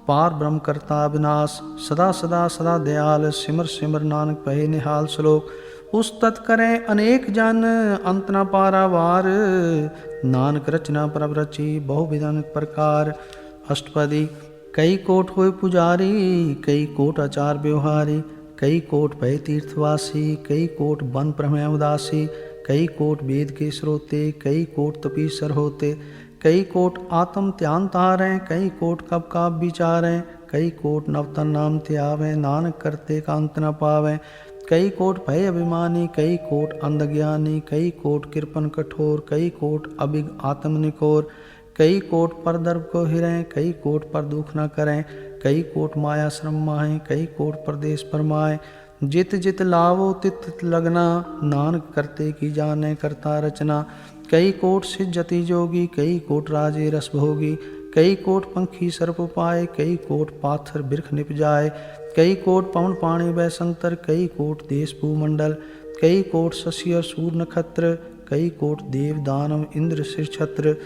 पार ब्रह्म करता विनाश। सदा सदा सदा दयाल, सिमर सिमर नानक पहे निहाल। श्लोक उस तत् करें अनेक जन, अंत न पारावार। नानक रचना प्रभ रची, बहुविध अनेक प्रकार। अष्टपदी कई कोट होए पुजारी, कई कोट आचार व्यवहारी। कई कोट भय तीर्थवासी, कई कोट वन प्रमेय उदासी। कई कोट वेद के स्रोते, कई कोट तपीसर होते। कई कोट आत्म ध्यान तारें, कई कोट कब का विचारें। कई कोट नवतन नाम त्यावें, नानक करते का अंत न पावें। कई कोट भय अभिमानी, कई कोट अंधज्ञानी। कई कोट कृपन कठोर, कई कोट अभिग आत्म निकोर। कई कोट पर दर्भ को हिरें, कई कोट पर दुख न करें। कई कोट माया श्रम माहें, कई कोट परदेश परमाए। जित जित लावो तित तित लगना, नानक करते की जाने करता रचना। कई कोट सिज्जति जोगी, कई कोट राजे रस भोगी। कई कोट पंखी सर्प पाए, कई कोट पाथर बिरख निप जाए। कई कोट पवन पाणी बैसंतर, कई कोट देश भूमंडल। कई कोट शशि और सूर्य नक्षत्र, कई कोट देव दानव इंद्र सिर छत्र।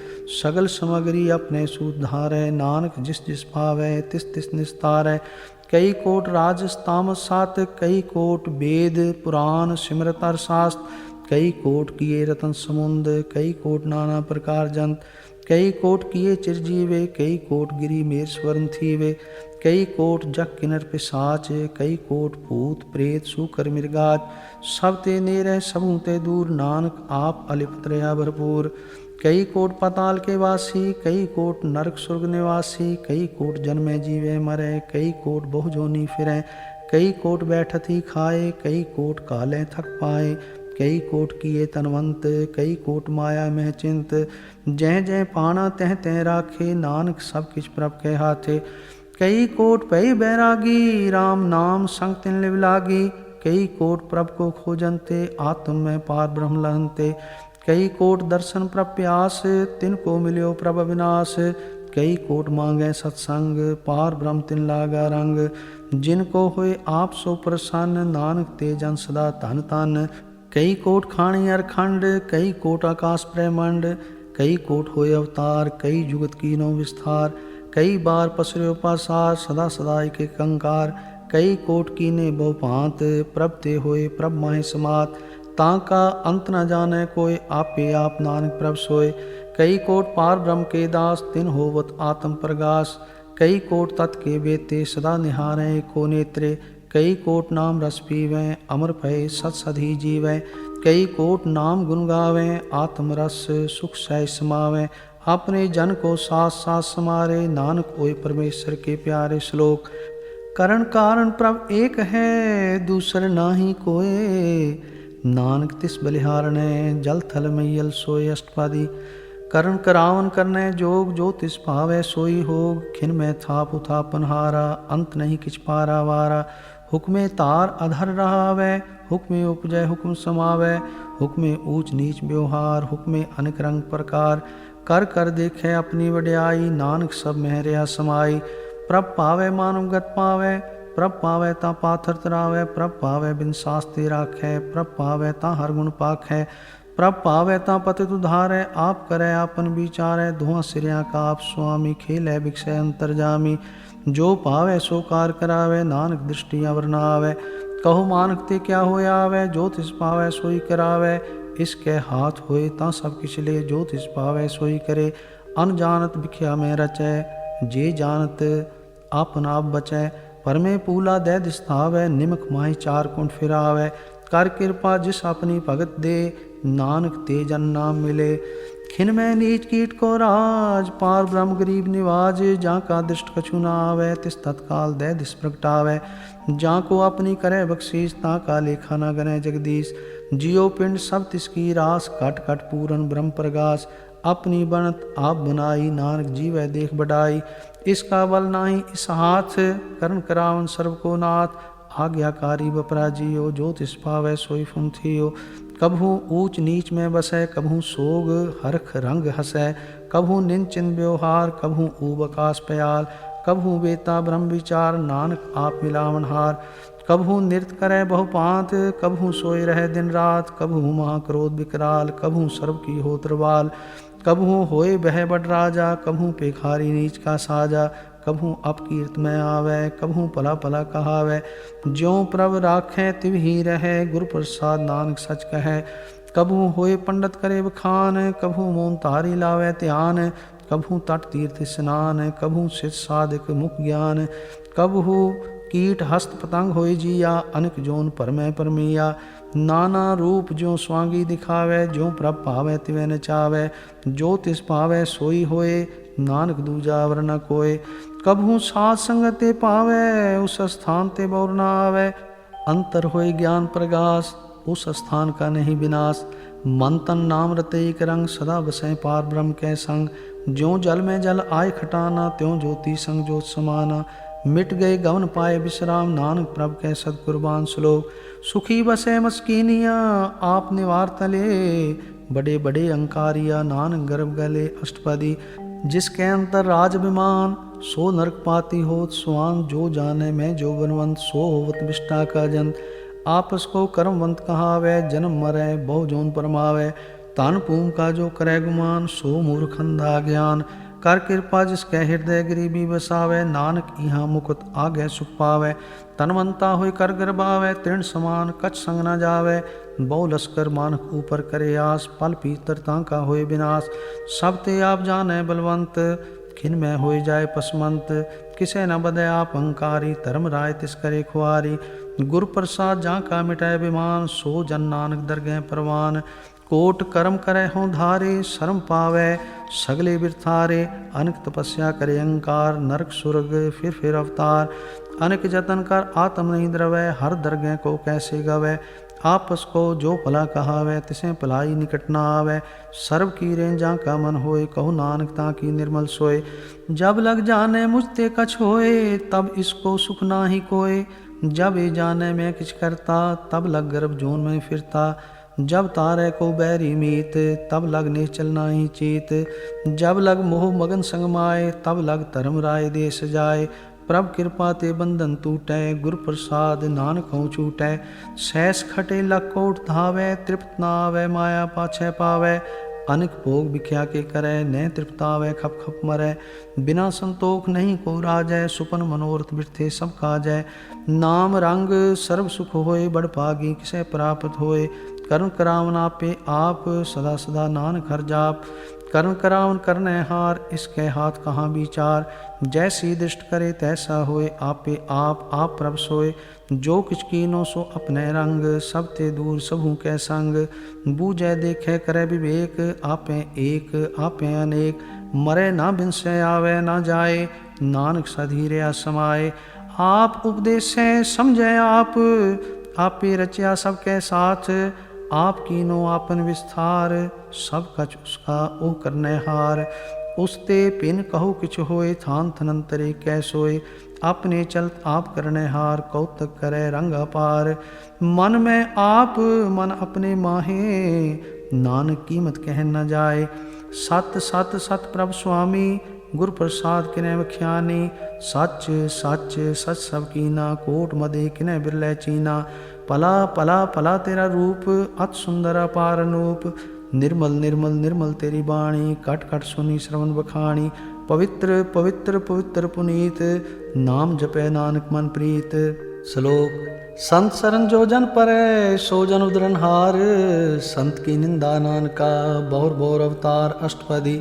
सगल समग्री अपने सुधारै, नानक जिस जिस भावै तिस तिस निस्तारै। कई कोट राजस्तामस सात, कई कोट वेद पुराण सिमरत अर शास्त्र। कई कोट किए रतन समुंद, कई कोट नाना प्रकार जंत। कई कोट किए चिरजीवे, कई कोट गिरी मेर स्वर्ण थीवे। कई कोट जग किन्नर पिशाच, कई कोट भूत प्रेत सूकर मृगाज। सब ते नेरे सबू ते दूर, नानक आप अलिप्त रहा भरपूर। कई कोट पाताल के वासी, कई कोट नरक स्वर्ग निवासी। कई कोट जन्मे जीवे मरे, कई कोट बहु जोनी फिरें। कई कोट बैठत ही खाए, कई कोट काले थक पाए। कई कोट किए तनवंत, कई कोट माया में चिंत। जह जह पाना तह तह राखे, नानक सब किछ प्रभ के हाथे। कई कोट भई बैरागी, राम नाम संग तिन लिव लागी। कई कोट प्रभ को खोजनते, आत्म में पार ब्रह्म लहनते। कई कोट दर्शन प्रभ प्यास, तिनको मिल्यो प्रभ अविनाश। कई कोट मांगे सत्संग, पार ब्रह्म तिन लागा रंग। जिनको होए आप सो प्रसन्न, नानक ते जन सदा धन धन। कई कोट खाणी अरखंड, कई कोट आकाश ब्रह्मंड। कई कोट होए अवतार, कई जुगत कीनो विस्तार। कई बार पसर्यो पासार, सदा सदा एक कंकार। कई कोट कीने बहु भांत, प्रभ ते होए प्रभ माहे समात। ताका अंत न जाने कोय, आपे आप नानक प्रभ सोय। कई कोट पार ब्रह्म के दास, तिन होवत आत्म प्रगास। कई कोट तत् के बेते, सदा निहारें को नेत्रे। कई कोट नाम रस पीवें, अमर भय सत सधी जीवें। कई कोट नाम गुण गावें, आत्म रस सुख सह समावें। अपने जन को साथ साथ समारे, नानक ओय परमेश्वर के प्यारे। श्लोक। करण कारण प्रभ एक है, दूसर नाही कोय। नानक तिस बलिहारणे, जल थल मैयल सोय। अष्टपदी। करण करावन करने जोग, जो तिस भावै सोई होग। खिन में थाप उथापन हारा, अंत नहीं किछ पारा वारा। हुक्मे तार अधर रहावै, हुक्मे उपजय हुक्म समावै। हुक्मे ऊंच नीच व्यवहार, हुक्मे अनेक रंग प्रकार। कर कर देखे अपनी वड्याई, नानक सब में रहा समाई। प्रभ पावै मानव गत पावै, प्रभ पावै ता पाथर तरावै। प्रभ पावै बिन शास्ति राखै, प्रभ पावै ता हर गुण पाखै। प्रभ पावै ता पतित उधारै, आप करै आपन विचारै। धुआं सिरिया का आप स्वामी, खेलै बिकसै अंतरजामी। जो पावै सो कार करावै, नानक दृष्टि अवर न आवै। कहो मानक ते क्या होय आवै, जो तिस पावै सोई करावै। इसके हाथ होए ता सब किछ ले, जो तिस पावै सोई करे। अनजानत बिख्या में रचै, जे जानत आपन आप बचै। पर में पूला दै दिसतावै, निमक माही चार कुंड फिरावै। कर कृपा जिस अपनी भगत दे, नानक ते जन नाम मिले। खिन में नीच कीट को राज, पार ब्रह्म गरीब निवाज। जाका दृष्ट कछु न आवे, तिस तत्काल दै दिस प्रगटावै। जाको अपनी करे बख्शीस, ताका लेखा न गने जगदीश। जियो पिंड सब तिसकी रास, कट कट पूरन ब्रह्म प्रगास। अपनी बनत आप बनाई, नानक जीवै देख बढ़ाई। इसका बल नाही इस हाथ, करण करावन सर्व को नाथ। आज्ञाकारी बपराजियो, जो तिस पावै सोई फुंथियो। कभू ऊंच नीच में बसै, कभू सोग हरख रंग हसै। कभू निंचिन व्यवहार, कभू ऊब आकाश पयाल। कभू बेता ब्रह्म विचार, नानक आप मिलावन हार। कभू नृत्य करे बहुपांत, कभू सोए रहे दिन रात। कभू महाक्रोध विकराल, कभू सर्व की होत्रवाल। कभू होए बह बड़ राजा, कभू पेखारी नीच का साजा। कभू अपकीर्त में आवे, कभू पला पला कहावे। ज्यों प्रभ राखें तिव ही रहे, गुरु प्रसाद नानक सच कहे। कभू होए पंडित करे बखान, कभू मोन तारी लावे ध्यान। कभू तट तीर्थ स्नान, कभू सिद्ध साधक मुख ज्ञान। कभू कीट हस्त पतंग होए जिया, अनेक जोन परमै परमिया। नाना रूप ज्यों स्वांगी दिखावे, ज्यों प्रभ पावे तिवें नचावे। जो तिस पावे सोई होए, नानक दूजा अवर न कोय। कभू साध संगत ते पावे, उस स्थान ते बौर न आवे। अंतर होए ज्ञान प्रगास, उस स्थान का नहीं विनाश। मन तन नाम रते एक रंग, सदा बसें पार ब्रह्म के संग। ज्यों जल में जल आय खटाना, त्यों ज्योति संग ज्योत समाना। मिट गए गवन पाए विश्राम, नानक प्रभ के सदकुर्बान। श्लोक। सुखी बसे मस्कीनिया, आप निवार तले। बड़े बड़े अंकारिया, नानक गर्भ गले। अष्टपदी। जिसके अंतर राज विमान, सो नरक पाती होत स्वान। जो जाने में जो बनवंत, सो होवत विष्टा का जंत। आपस को कर्मवंत कहावे, जन्म मरै बहु जोन परमावे। तन पूम का जो करे गुमान, सो मूर्ख अंधा ज्ञान। कर कृपा जिसके हृदय गरीबी बसावे, नानक यहाँ मुकुत आगे सुख पावे। तनवंता होय कर गर्भावे, तृण समान कछ संग न जावे। बहु लश्कर मानक ऊपर करे आस, पल पीतर तांका होय विनाश। सब ते आप जाने बलवंत, खिन में होय जाए पसमंत। किसे न बदे आप अहंकारी, धर्म राय तिस करे खुआरी। गुरु प्रसाद जाका मिटाए विमान, सो जन नानक दरगह परवान। कोट कर्म करे हों धारे, शर्म पावे सगले बिरथारे। अनेक तपस्या करे अहंकार, नरक सुरग फिर अवतार। अनेक जतन कर आत्म नहीं द्रवै, हर दरगह को कैसे गवै। आपस को जो भला कहावे, तिसे भलाई निकट न आवे। सर्व की रेंजा का मन होए, कहु नानक ताकी निर्मल सोए। जब लग जाने मुझते कछ होए, तब इसको सुख नाही कोय। जब ये जाने में किछ करता, तब लग गर्भ जोन में फिरता। जब तारे को बैरी मीत, तब लग निश्चल नाही चीत। जब लग मोह मगन संग माए, तब लग धर्म राय देश जाए। प्रभ कृपा ते बंधन टूटै, गुरु प्रसाद नानक हों छूटै। सहस खटे लख कोट धावै, तृप्त न आवै माया पाछै पावै। अनेक भोग बिख्या के करै, न तृप्तावै खप खप मरै। बिना संतोख नहीं को राजै, सुपन मनोरथ बिरथे सब काजै। नाम रंग सर्व सुख होए, बड़ भागी किसे प्राप्त होए। करन करावन आपे आप, सदा सदा नानक हर जाप। करन करावन करने हार, इसके हाथ कहाँ विचार। जैसी दृष्ट करे तैसा होए, आपे आप प्रभ सोए। जो किछ कीनो सो अपने रंग, सब ते दूर सबहु कै संग। बूझै देखे करे विवेक, आपे एक आपे अनेक। मरे ना बिनसे आवे ना जाए, नानक सधीरया समाए। आप उपदेशे समझे आप, आपे रचया सबके साथ। आप कीनो आपन विस्तार, सब कछ उसका ओ करने हार। उसते पिन कहो किछ होए, थान थनंतरे कै सोए। अपने चलत आप करने हार, कौतक करे रंग अपार। मन में आप मन अपने माहे, नानक कीमत कह न जाए। सत सत सत प्रभ स्वामी, गुर प्रसाद किने बख्यानी। सच सच सच सब कीना, कोट मदे किने बिरलै चीना। पला पला पला तेरा रूप, अत सुंदर अपार अनूप। निर्मल निर्मल निर्मल तेरी बाणी, कट कट सुनी श्रवण बखाणी। पवित्र पवित्र पवित्र पुनीत, नाम जपै नानक मन प्रीत। श्लोक। संत सरन जो जन परै, सो जन उदरन हार। संत की निंदा नानका, बौर बौर अवतार अष्टपदी।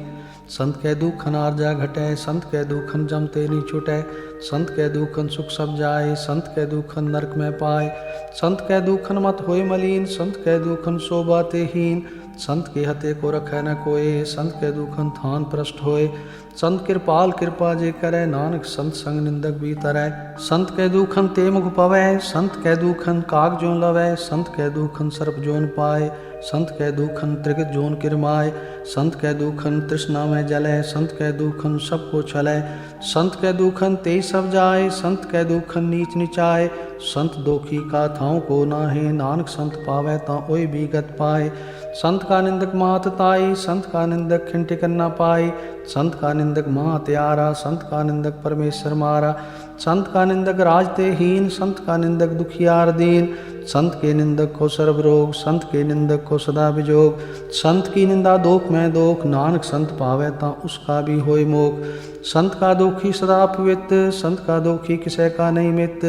संत कै दुखन आरजा घटै, संत कै दुखन जमते नी छुटै। संत कै दुखन सुख सब जाए, संत कै दुखन नरक में पाए। संत कै दुखन मत होए मलीन, संत कै दुखन शोभा ते हीन। संत के हते को रखै न कोय, संत कै दुखन थान प्रष्ट होए। संत कृपाल कृपा जे करै, नानक संत संग निंदक भी तरै। संत कै दुखन ते मुख पवै, संत कै दुखन काग जोन लवै। संत कै दुखन सर्प जोन पाए, संत कै दुखन त्रिगत जोन किरमाए। संत कै दुखन तृष्णा में जलै, संत कै दुखन सबको छलै। संत कै दुखन ते सब जाए, संत कै दुखन नीच निचाए। संत दोखी का थाओ को नाहे, नानक संत पावै तां ओय भी गत पाए। संत का निंदक मात ताई, संत का निंदक खिन टिकन न पाई। संत का निंदक महा त्यारा, संत का निंदक परमेश्वर मारा। संत का निंदक राज ते हीन, संत का निंदक दुखियार दीन। संत के निंदक को सर्व रोग, संत के निंदक को सदा विजोग। संत की निंदा दोख में दोख, नानक संत पावै तां उसका भी होय मोख। संत का दोखी सदा पवित्र, संत का दोखी किसे का नहीं मित।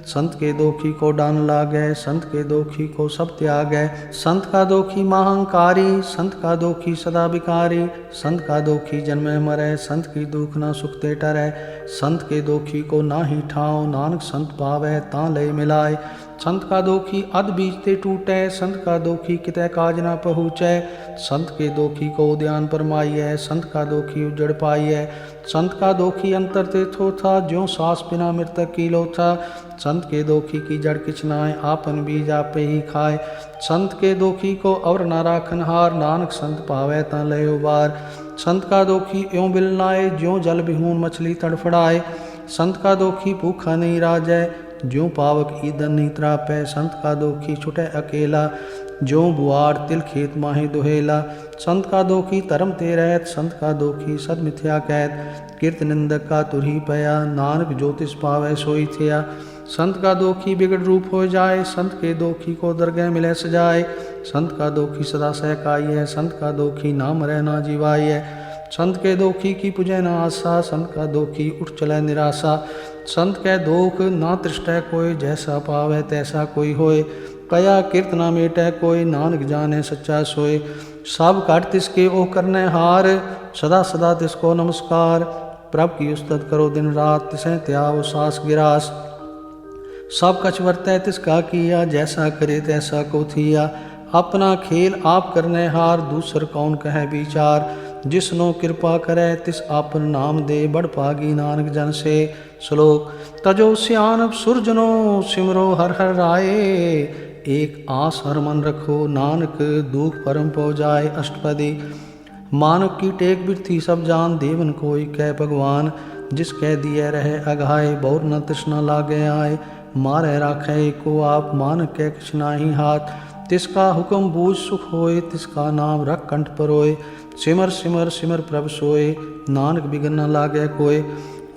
संत के दोखी को डान लागै, संत के दोखी को सब त्यागै। संत का दोखी महांकारी, संत का दोखी सदा विकारी। संत का दोखी जन्मे मरै, संत की दुख न सुखते टरै। संत के दोखी को नाहि ठाव, नानक संत पावै तां लय मिलाय। संत का दोखी अध बीज ते टूटै, संत का दोखी कितै काज न पहुँचै। संत के दोखी को उद्यान परमाइयै, संत का दोखी उजड़ पाइयै। संत का दोखी अंतर ते थोथा, ज्यों सास बिना मृतक की लोथा। संत के दोखी की जड़ किछ नाय, आपन बीज आपे ही खाए। संत के दोखी को अवर न राखन हार, नानक संत पावै तां लय उबार। संत का दोखी यों बिल नाए, ज्यों जल बिहून मछली तड़फड़ाए। संत का दोखी भूखा नहीं राजै, ज्यों पावक ईंधन नहीं त्रापै। संत का दोखी छुटै अकेला, ज्यों बुआड़ तिल खेत माहे दुहेला। संत का दोखी धर्म ते रहत, संत का दोखी सद मिथ्या कहत। कीर्त निंदक का तुरही पया, नानक ज्योतिष पावै सोई थिया। संत का दोखी बिगड़ रूप हो जाए, संत के दोखी को दरगह मिले सजाए। संत का दोखी सदा सहकाई है, संत का दोखी नाम रह ना जीवाई है। संत के दोखी की पुजै न आशा, संत का दोखी उठ चलै निराशा। संत कै दोख ना तृष्टै कोय, जैसा पावै तैसा कोई होय। कया कीर्त ना मेटै कोय, नानक जाने सच्चा सोय। सब घट तिसके ओ करने हार, सदा सदा तिसको नमस्कार। प्रभ की उस्तत करो दिन रात, तिसें त्याओ सास गिरास। सब कछ वर्तै तिसका किया, जैसा करे तैसा को थिया। अपना खेल आप करने हार, दूसर कौन कहे विचार। जिसनो कृपा करे तिस आपन नाम दे, बड़ भागी नानक जन से। श्लोक। तजो सियानप सुरजनो, सिमरो हर हर राये। एक आस हर मन रखो, नानक दुख परम पौ जाए। अष्टपदी। मानव की टेक बिरथी सब जान, देवन कोई कह भगवान। जिस कह दिए रहे अघाए, बौर न तृष्णा लागे आए। मारे राखे को आप, मानक के किछ नाही हाथ। तिसका हुक्म बूझ सुख होए, तिसका नाम रख कंठ परोए। सिमर सिमर सिमर प्रभ सोए, नानक बिगन न लागे कोय।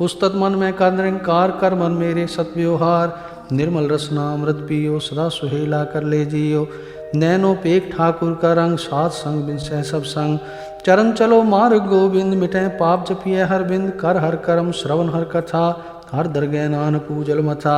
उस्तत मन में कर निरंकार, कर मन मेरे सत व्यवहार। निर्मल रसना अमृत पियो, सदा सुहेला कर ले जियो। नैनो पेख ठाकुर का रंग, साध संग बिनसै सब संग। चरण चलो मार्ग गोविंद, मिटै पाप जपिए हर बिंद। कर हर कर्म श्रवण हर कथा, हर दरगह नानक पूजल मथा।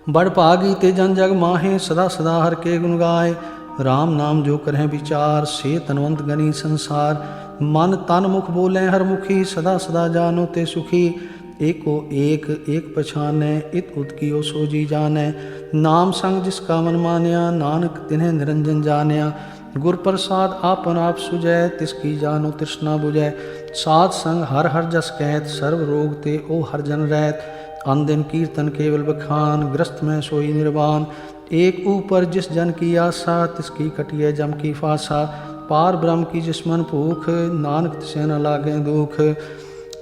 बड़ भागी ते जन जग माहे, सदा सदा हर के गुण गाए। राम नाम जो करें विचार, से तनवंत गनी संसार। मन तन मुख बोलें हर मुखी, सदा सदा जानो ते सुखी। एको एक एक पछानै, इत उत कियो सो जी जानै। नाम संग जिसका मन मान्या, नानक तिन्हें निरंजन जान्या। गुर प्रसाद आपन आप सुजै, तिसकी जानो तृष्णा बुझै। साध संग हर हर जस कहत, सर्व रोग ते ओ हर जन रहत। अन दिन कीर्तन केवल बखान, ग्रस्त में सोई निर्वाण। एक ऊपर जिस जन की आशा, तिसकी कटिय जम की फासा। पार ब्रह्म की जिसमन भूख, नानक तिसे न लागे दुख।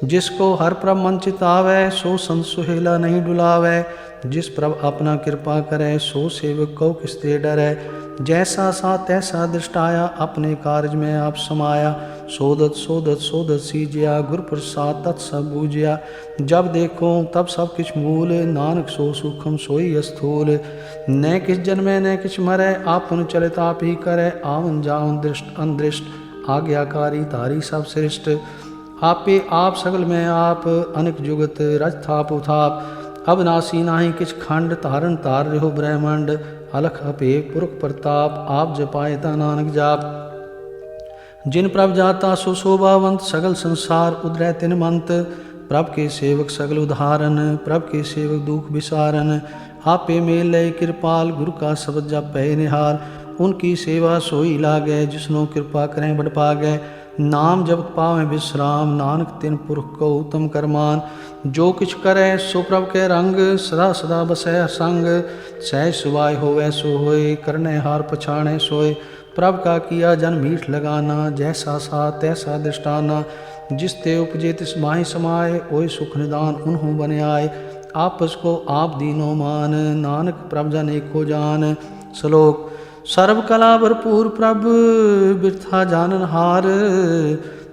जिसको हर प्रभ मन चितावै, सो संत सुहेला नहीं डुलावै। जिस प्रभ अपना कृपा करे, सो सेवक को किसते डरै। जैसा सा तैसा दृष्टाया, अपने कार्य में आप समाया। सोदत सोदत सोदत सीजिया, गुर प्रसाद तत् सब बूझिया। जब देखो तब सब किछ मूल, नानक सो सूक्ष्म सोई स्थूल। न किस जन्मे न किछ मरै, आपन चलित आप ही करे। आवन जावन दृष्ट अनदृष्ट, आज्ञाकारी तारी सब श्रेष्ठ। आपे आप सगल में आप, अनेक जुगत रज थाप उथाप। अविनाशी नाहि किछ खंड, तारण तार रहो ब्रह्मंड। अलख अपे पुरख प्रताप, आप जपायता नानक जाप। जिन प्रभ जाता सो शोभावंत, सगल संसार उदरै तिन मंत। प्रभ के सेवक सगल उदाहरण, प्रभ के सेवक दुख विसारन। आपे मेल लय कृपाल, गुरु का शब्द जप पै निहाल। उनकी सेवा सोई लागै, जिसनो कृपा करें बड़ पागै। नाम जब पावें विश्राम, नानक तिन पुरख को उत्तम करमान। जो किछ करे सो प्रभ के रंग, सदा सदा बसै संग। सहज सुभाय होवै सो होय, करने हार पछाड़े सोय। प्रभ का किया जन मीठ लगाना, जैसा सा तैसा दृष्टाना। जिस ते उपजे तिस माहि समाये, ओय सुख निदान उन्हों बन आए। आपस को आप दीनो मान, नानक प्रभ जन एको जान। श्लोक। सर्व कला भरपूर प्रभ, बिरथा जानन हार।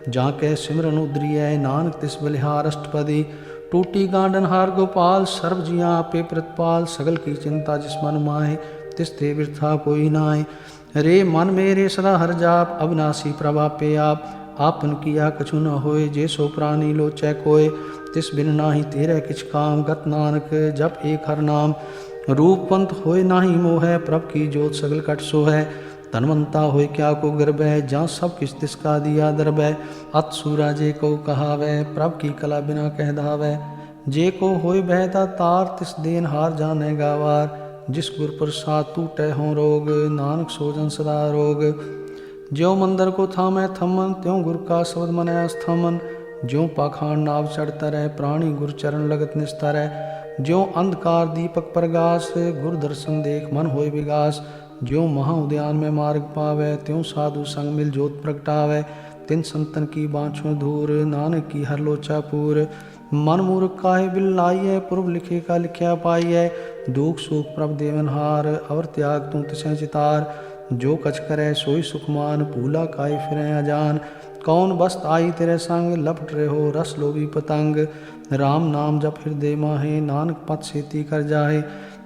जाके सिमरन उद्रिय, नानक तिस बलिहार अष्टपदी। टूटी गांडन हार गोपाल, सर्व जियां आपे प्रतिपाल। सगल की चिंता जिस मन माहे, तिस ते बिरथा कोई नाय। रे मन मेरे सदा हर जाप, अविनाशी प्रभ आपे आप। आपन किया कछु न होय, जे सो प्राणी लोचै कोय। तिस बिन नाहि तेरे किछ काम, गत नानक जप एक हर नाम। रूपवंत होय नाही मोह, प्रभ की जोत सगल कट सो है। धनवंता होय क्या को गर्भ है, जहाँ सब किस तिसका दिया दरब है। अत सूरा जे को कहावै, प्रभ की कला बिना कह धावै। जे को होय बहता तार, तिस देन हार जाने गावार। जिस गुर प्रसाद टूटै हों रोग, नानक सोजन सदा रोग। ज्यों मंदिर को थामै थमन, त्यों गुर का शब्द मन अस्थमन। ज्यों पाखांड नाव चढ़ता रह, प्राणी गुर चरण लगत निस्तर है। ज्यों अंधकार दीपक प्रगास, गुर दर्शन देख मन होय विगास। ज्यों महा उद्यान में मार्ग पावै, त्यों साधु संग मिल जोत प्रगटावै। तिन संतन की बाँछों धूर, नानक की हर लोचा पूर। मन मूर्ख काहे बिल लाइयै, पूर्व लिखे का लिखया पाइयै। दुख सुख प्रभ देवनहार, अवर त्याग तू तिसें चितार। जो कछ करे सोई सुखमान, भूला काहे फिरें अजान। कौन बस्त आई तेरे संग, लपट रहो रस लोभी पतंग। राम नाम जप हृदय माहे, नानक पथ सेती कर जाहे।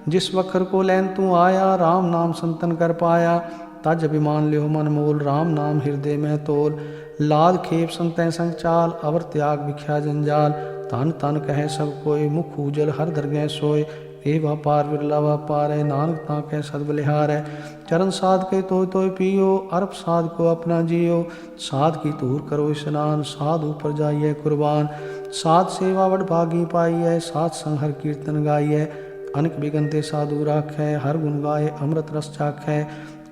जिस वखर को लैन तू आया, राम नाम संतन कर पाया। तज अभिमान लियो मन मोल, राम नाम हृदय में तोल। लाद खेप संतै संग चाल, अवर त्याग बिख्या जंजाल। तन तन कहे सब कोय, मुख उजल हर दरगह सोय। ए व्यापार बिरला व्यापार है, नानक ताके सद बलिहार है। चरण साध के तोय पियो, अरप साध को अपना जियो। साध की तूर करो स्नान, साध ऊपर जाइए कुर्बान। साध सेवा वड भागी पाइयै, साध संग हर कीर्तन गाइयै। अनेक बिगनते साधु राखै, हर गुण गाए अमृत रस चाखै।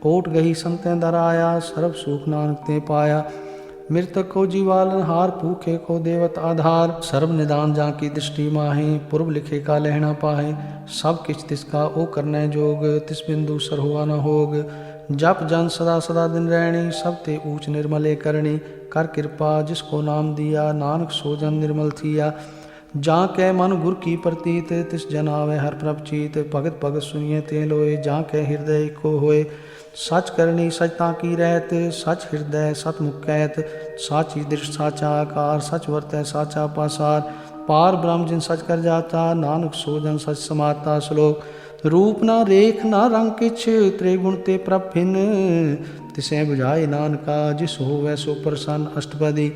ओट गही संतें दर आया, सर्व सुख नानक ते पाया। मृतक को जीवालन हार, भूखे को देवत आधार। सर्व निदान जाकी दृष्टि माहे, पूर्व लिखे का लहना पाहे। सब किछ तिसका ओ करने जोग, तिस बिंदु सर हुआ न होग। जप जन सदा सदा दिन रहणी, सब ते ऊंच निर्मले करणी। कर कृपा जिसको नाम दिया, नानक सो जन निर्मल थिया। जा कै मन गुर की प्रतीत, तिस जन आवे हर प्रभ चीत। भगत भगत सुनिए ते लोय, जा कै हृदय को होय। सच करनी सचता की रहत, सच हृदय सत मुख कहत। साची दृष्ट साचा आकार, सच वर्तै साचा पासार। पार ब्रह्म जिन सच कर जाता, नानक सो जन सच समाता। श्लोक। रूप न रेख न रंग किछ, त्रिगुण ते प्रभ भिन्न। तिसें बुझाए नानका, जिस होवै सो प्रसन्न अष्टपदी।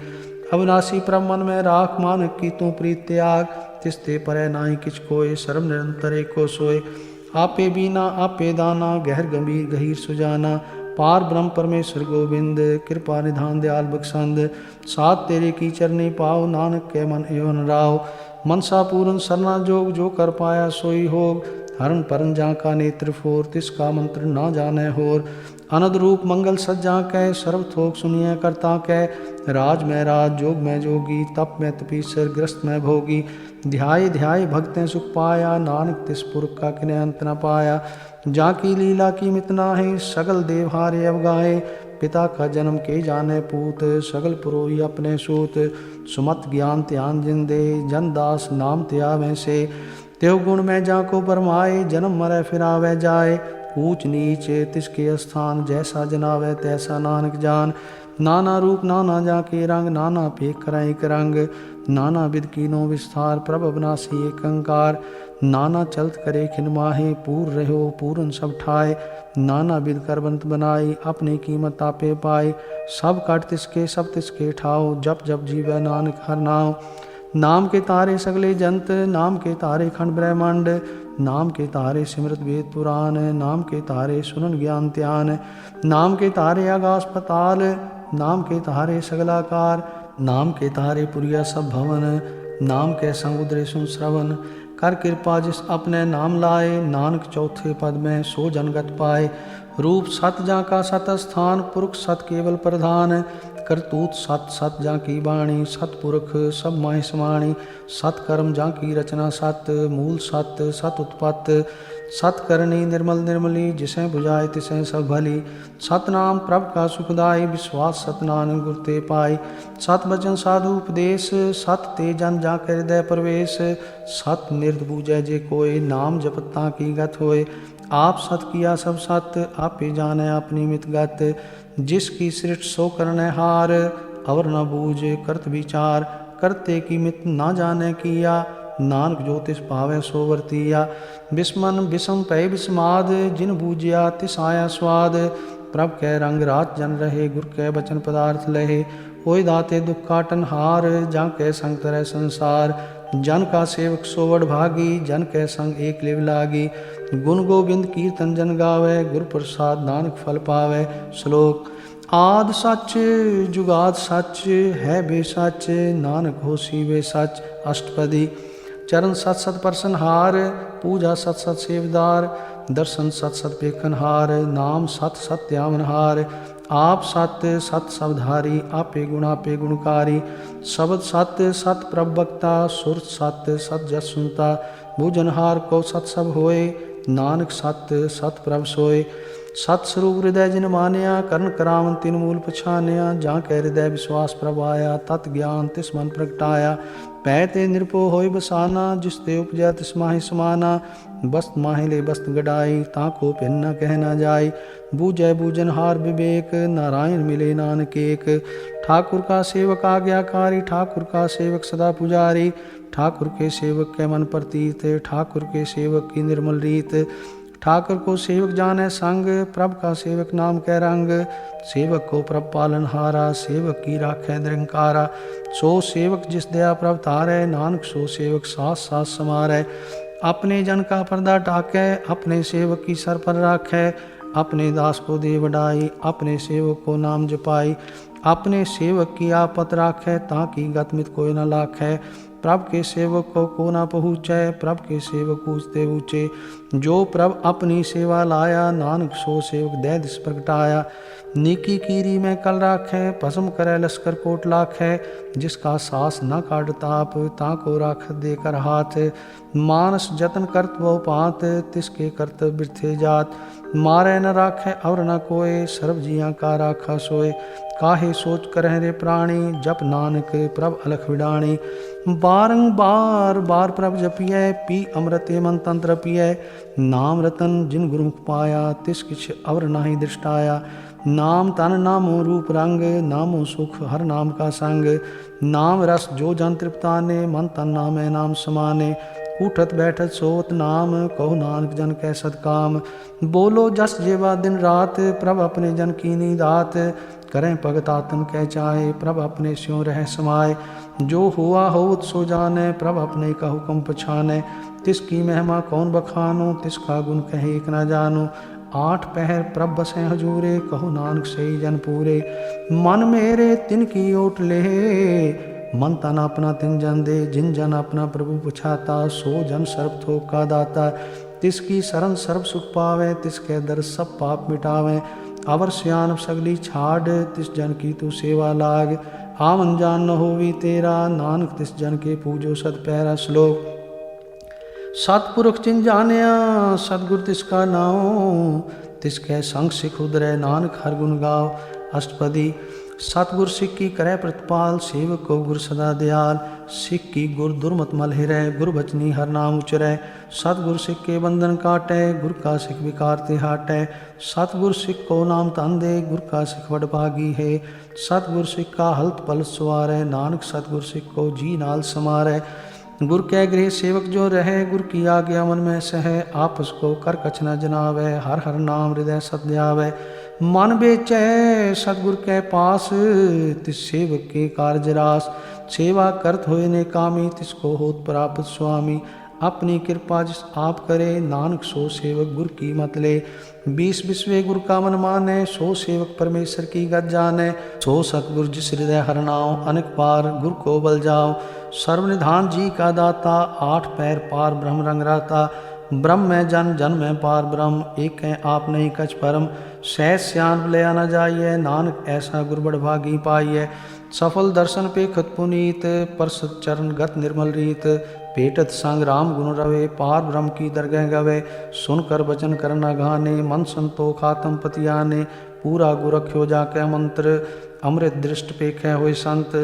अविनाशी प्रभ मन में राख, मानक की तू प्रीत त्याग। तिस ते परै नाहि किछ कोय, सर्व निरंतर एको सोय। आपे बीना आपे दाना, गहर गंभीर गहीर सुजाना। पार ब्रह्म परमेश्वर गोविंद, कृपा निधान दयाल बख्शंद। साथ तेरे की चरनी पाओ, नानक के मन एवं राव। मनसा पूरन सरना जोग, जो कर पाया सोई होग। हरण परन जा का नेत्र फोर, तिसका मंत्र ना जाने होर। अनद रूप मंगल सज्जा कै, सर्व थोक सुनिए करता कै। राज में राज, जोग में जोगी, तप में तपीसर, ग्रस्त में भोगी। ध्याय ध्याय भक्तें सुख पाया, नानक तिस पुरख का किने अंत न पाया। जाकी लीला की मितना है, सगल देव हारे अवगाहे। पिता का जन्म के जाने पूत, सगल पुरोही अपने सूत। सुमत ज्ञान ध्यान जिंदे, जन दास नाम त्यावें से। त्यों गुण में जाको बरमाए, जन्म मरै फिर आवे जाए। ऊंच नीच तिसके स्थान, जैसा जनावे तैसा नानक जान। नाना रूप नाना जाके रंग, नाना पेख कराई एक रंग। नाना विध कीनो विस्तार, प्रभ अविनाशी एक अंकार। नाना चलत करे खिन माहे, पूर रहो पूरन सब ठाए। नाना विध कर बंत बनाई, अपनी कीमत आपे पाए। सब काट तिसके सब तिसके ठाओ, जप जप जीवै नानक हर नाम। नाम के तारे सगले जंत, नाम के तारे खंड ब्रह्मांड। नाम के तारे सिमरत वेद पुराण, नाम के तारे सुनन ज्ञान ध्यान। नाम के तारे आकाश पताल, नाम के तारे सगलाकार। नाम के तारे पुरिया सब भवन, नाम के संग उदरे सुन श्रवण। कर कृपा जिस अपने नाम लाए, नानक चौथे पद में सो जनगत पाए। रूप सत जा का सत स्थान, पुरख सत केवल प्रधान। करतूत सत सत जा की बाणी, सतपुरख सब माहि समाणी। सत कर्म जा की रचना सत, मूल सत सत उत्पत्त। सत करनी निर्मल निर्मली, जिसे बुझाए तिसे सब भली। सतनाम प्रभ का सुखदाई, विश्वास सतनाम गुर ते पाई। सत बचन साधु उपदेश, सत ते जन जा कर हृदय प्रवेश। सत निर्द बूझे जे कोय, नाम जपता की गत होय। आप सत किया सब सत, आपे जाने अपनी मित गत। जिसकी सृष्ट सो करने हार, और न बूझ करत विचार। करते की मित ना जाने किया, नानक जो तिस पावे सो वर्तिया। बिस्मन बिसम पै बिस्माद, जिन बूझिया तिस आया स्वाद। प्रभ कै रंग रात जन रहे, गुर कै बचन पदार्थ लहे। होय दाते दुख काटन हार, जाके संग तरह संसार। जन का सेवक सोवड भागी, जन कै संग एक लिव लागी। गुण गोविंद कीर्तन जन गावे, गुर प्रसाद नानक फल पावे। श्लोक। आद सच जुगाद सच, है बे सच, नानक होसी वे सच। अष्टपदी। चरण सत सत परसन हार, पूजा सत सत सेवदार। दर्शन सत सत पेखन हार, नाम सत सत त्यावन हार। आप सत सत सबधारी, आपे गुण आपे गुणकारी। शब्द सत सत प्रभ वक्ता, सुर सत सत जस सुनता। भुजनहार को सत सब होए, नानक सत सत प्रभ सोए। सत स्वरूप हृदय जिन मानिया, करण करावन तिन मूल पछानिया। जा के हृदय विश्वास प्रभ आया, तत् ज्ञान तिस मन प्रगटाया। पै ते निरपो होय बसाना, जिस ते उपजै तिस माहि समाना। बस्त माहि ले बस्त गडाई, ताको भिन्न न कह न जाय। बूझै बूझनहार विवेक, नारायण मिले नानक एक। ठाकुर का सेवक आज्ञाकारी, ठाकुर का सेवक सदा पुजारी। ठाकुर के सेवक के मन प्रतीत, ठाकुर के सेवक की निर्मल रीत। ठाकुर को सेवक जाने संग, प्रभ का सेवक नाम कै रंग। सेवक को प्रभ पालन हारा, सेवक की राखै निरंकारा। सो सेवक जिस दया प्रभ तारै, नानक सो सेवक सास सास समारै। अपने जन का पर्दा टाकै, अपने सेवक की सर पर राखै। अपने दास को दे बढ़ाई, अपने सेवक को नाम जपाई। अपने सेवक की आपत राखै, ताकि गतमित कोई न लाखै। प्रभ के सेवक को ना पहुँचै, प्रभ के सेवक ऊँचते ऊँचे। जो प्रभ अपनी सेवा लाया, नानक सो सेवक दे दिस प्रगटाया। नीकी कीरी में कल राखै, भस्म करे लश्कर कोट लाखै। जिसका सास न काट ताप, ताको राख देकर हाथ। मानस जतन करत बहु पात, तिसके करत बिरथे जात। मारे न राखै और न कोय, सर्व जिया का राखा सोय। काहे सोच करह रे प्राणी, जप नानक प्रभ अलख विडाणी। बारंबार बार प्रभ जपियै, पी अमृत मन तंत्र पियै। नाम रतन जिन गुरुमुख पाया, तिस किछ और नाही दृष्टाया। नाम तन नामो रूप रंग, नामो सुख हर नाम का संग। नाम रस जो जन तृप्ताने, मन तन नामे नाम समाने। उठत बैठत सोत नाम, कहो नानक जन कै सदकाम। बोलो जस जेवा दिन रात, प्रभ अपने जन कीनी दात। करें भगत आत्म कै चाहे, प्रभ अपने स्यों रह समाए। जो हुआ होत सो जाने, प्रभ अपने का हुक्म पछाने। तिसकी महिमा कौन बखानो, तिसका गुण कहे एक न जानो। आठ पहर प्रभ बसें हजूरे, कहो नानक सही जन पूरे। मन मेरे तिनकी ओट ले, मन तन अपना तिन जन दे। जिन जन अपना प्रभु पुछाता, सो जन सर्व थोक का दाता। तिसकी शरण सर्व सुख पावे, तिसके दर सब पाप मिटावे। अवर सियान सगली छाड़, तिस जन की तू सेवा लाग। आवन जान न होवी तेरा, नानक तिस जन के पूजो सत पैरा। श्लोक। सतपुरख चिन जानिया, सतगुर तिसका नाओ। तिसके संग सिख उदरै, नानक हर गुण गाओ। अष्टपदी। सतगुर सिख की करे प्रतिपाल, सेवक को गुर सदा दयाल। सिख की गुर दुर्मत मल हिरै, गुर बचनी हर नाम उचरै। सतगुर सिख के बंधन काटै, गुर का सिख विकार ते हाटै। सतगुर सिख को नाम धन दे, गुर का सिख वड भागी है। सतगुर सिख का हलत पल सवारै, नानक सतगुर सिख को जी नाल समारै। गुर कै गृह सेवक जो रहे, गुर की आज्ञा मन में सह। आपस को कर कछ न जनावै, हर हर नाम हृदय सत ध्यावै। मन बेचै सतगुर कै पास, तिस सेवक के कारज रास। सेवा करत होए ने कामी, तिसको होत प्राप्त स्वामी। अपनी कृपा जिस आप करे, नानक सो सेवक गुर की मत ले। 20 बिस्वे गुर का मन मानै, सो सेवक परमेश्वर की गत जानै। सो सतगुर जिस हृदय हर नाम, अनेक बार गुर को बल जाओ। सर्वनिधान जी का दाता, आठ पैर पार ब्रह्म रंग राता। ब्रह्म में जन, जन में पार ब्रह्म, एक है आप नहीं कछ परम। सहज स्यान भलया न जाइए, नानक ऐसा गुरबड़ भागी पाइए। सफल दर्शन पे खत पुनीत, परसत चरण गत निर्मल रीत। पेटत संग राम गुण रवे, पार ब्रह्म की दरगह गवे। सुनकर वचन करना गाने, मन संतोख आत्म पति आने। पूरा गुर रख्यो जाके मंत्र, अमृत दृष्ट पेखे होए संत।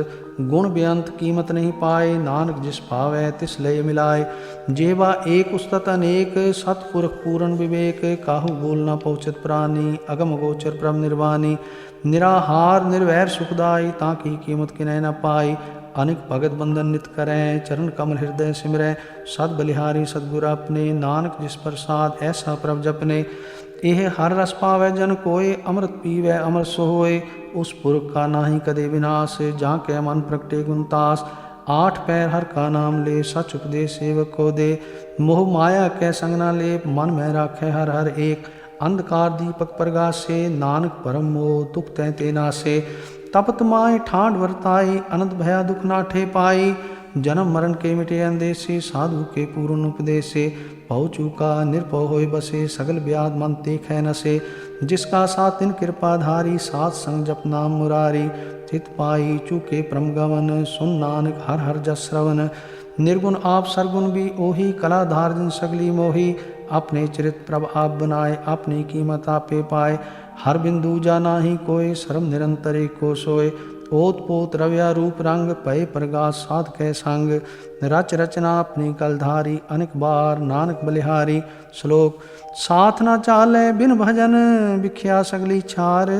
गुण बेअंत कीमत नहीं पाए, नानक जिस पावै तिस लय मिलाए। जेवा एक उस्तत अनेक, सतपुरख पूर्ण विवेक। काहू बोल न पहुँचत प्राणी, अगम गोचर परम निर्वाणी। निराहार निर्वैर सुखदाई, ताकि कीमत किनै न पाई। अनेक भगत बंधन नित करें, चरण कमल हृदय सिमरै। सद बलिहारी सतगुर अपने, नानक जिस प्रसाद ऐसा प्रभ जपने। एह हर रस पावै जन कोय, अमृत पीवै अमर सोय। उस पुरख का नाहि कदे विनाश, जाके मन प्रगटे गुणतास। आठ पैर हर का नाम ले, सच उपदेश सेवक को दे। मोह माया कै संग न ले, मन में राखै हर हर एक। अंधकार दीपक प्रगासे, नानक परम मोह दुख तै ते नासे। तपत माय ठांड वर्ताई, अनंत भया दुख नाठे पाई। जन्म मरण के मिटे अंदेसे, साधु के पूर्ण उपदेसे। भव चूका निर्भव होय बसे, सगल व्याध मन देखै नसे। जिसका साथ तिन कृपाधारी, साथ संग जप नाम मुरारी। चित पाई चूके परम गमन, सुन नानक हर हर जस श्रवण। निर्गुण आप सरगुण भी ओही, कलाधार जिन सगली मोही। अपने चरित प्रभ आप बनाए, अपनी कीमत आपे पाए। हर बिंदु जाना ही कोय, सर्व निरंतर एको सोय। ओत पोत रव्या रूप रंग, पय प्रगास साध कै संग। रच रचना अपनी कलधारी, अनेक बार नानक बलिहारी। श्लोक। साथ न चाले बिन भजन, बिख्या सगली छार।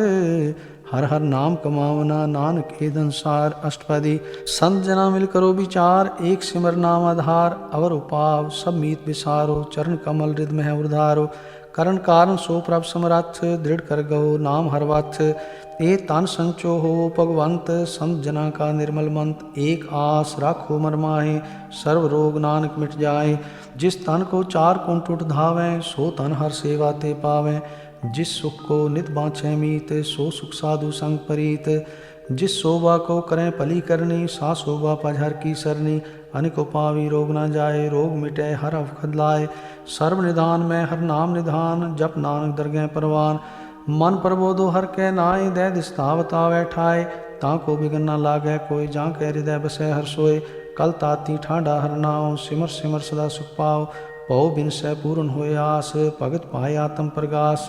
हर हर नाम कमावना, नानक ए संसार। अष्टपदी। संत जना मिल करो विचार, एक सिमर नाम आधार। अवर उपाव सब मीत विसारो, चरण कमल हृद में उधारो। करण कारण सो प्रभ समरथ, दृढ़ कर गहो नाम हर वथ। ए तन संचो हो भगवंत, संत जना का निर्मल मंत। एक आस राखो मर माहे, सर्व रोग नानक मिट जाए। जिस तन को चार कुंठ उठ धावें, सो तन हर सेवा ते पावें। जिस सुख को नित बाँछे मीत, सो सुख साधु संग परीत। जिस शोभा को करें पली करनी, सा शोभा पजहर की सरनी। अनेको पावी रोग न जाए, रोग मिटे हर अवखद लाए। सर्व निधान में हर नाम निधान, जप नानक दरगह परवान। मन प्रबोधो हर के नाय, दे दिस्तावत आवे ठाए। ताको बिगन न लागे कोय, जाके हृदय बसे हर सोय। कल ताती ठांडा हर नाव, सिमर सिमर सदा सुख पाओ। पौ बिन सै पूर्ण होय आस, भगत पाए आत्म प्रगास।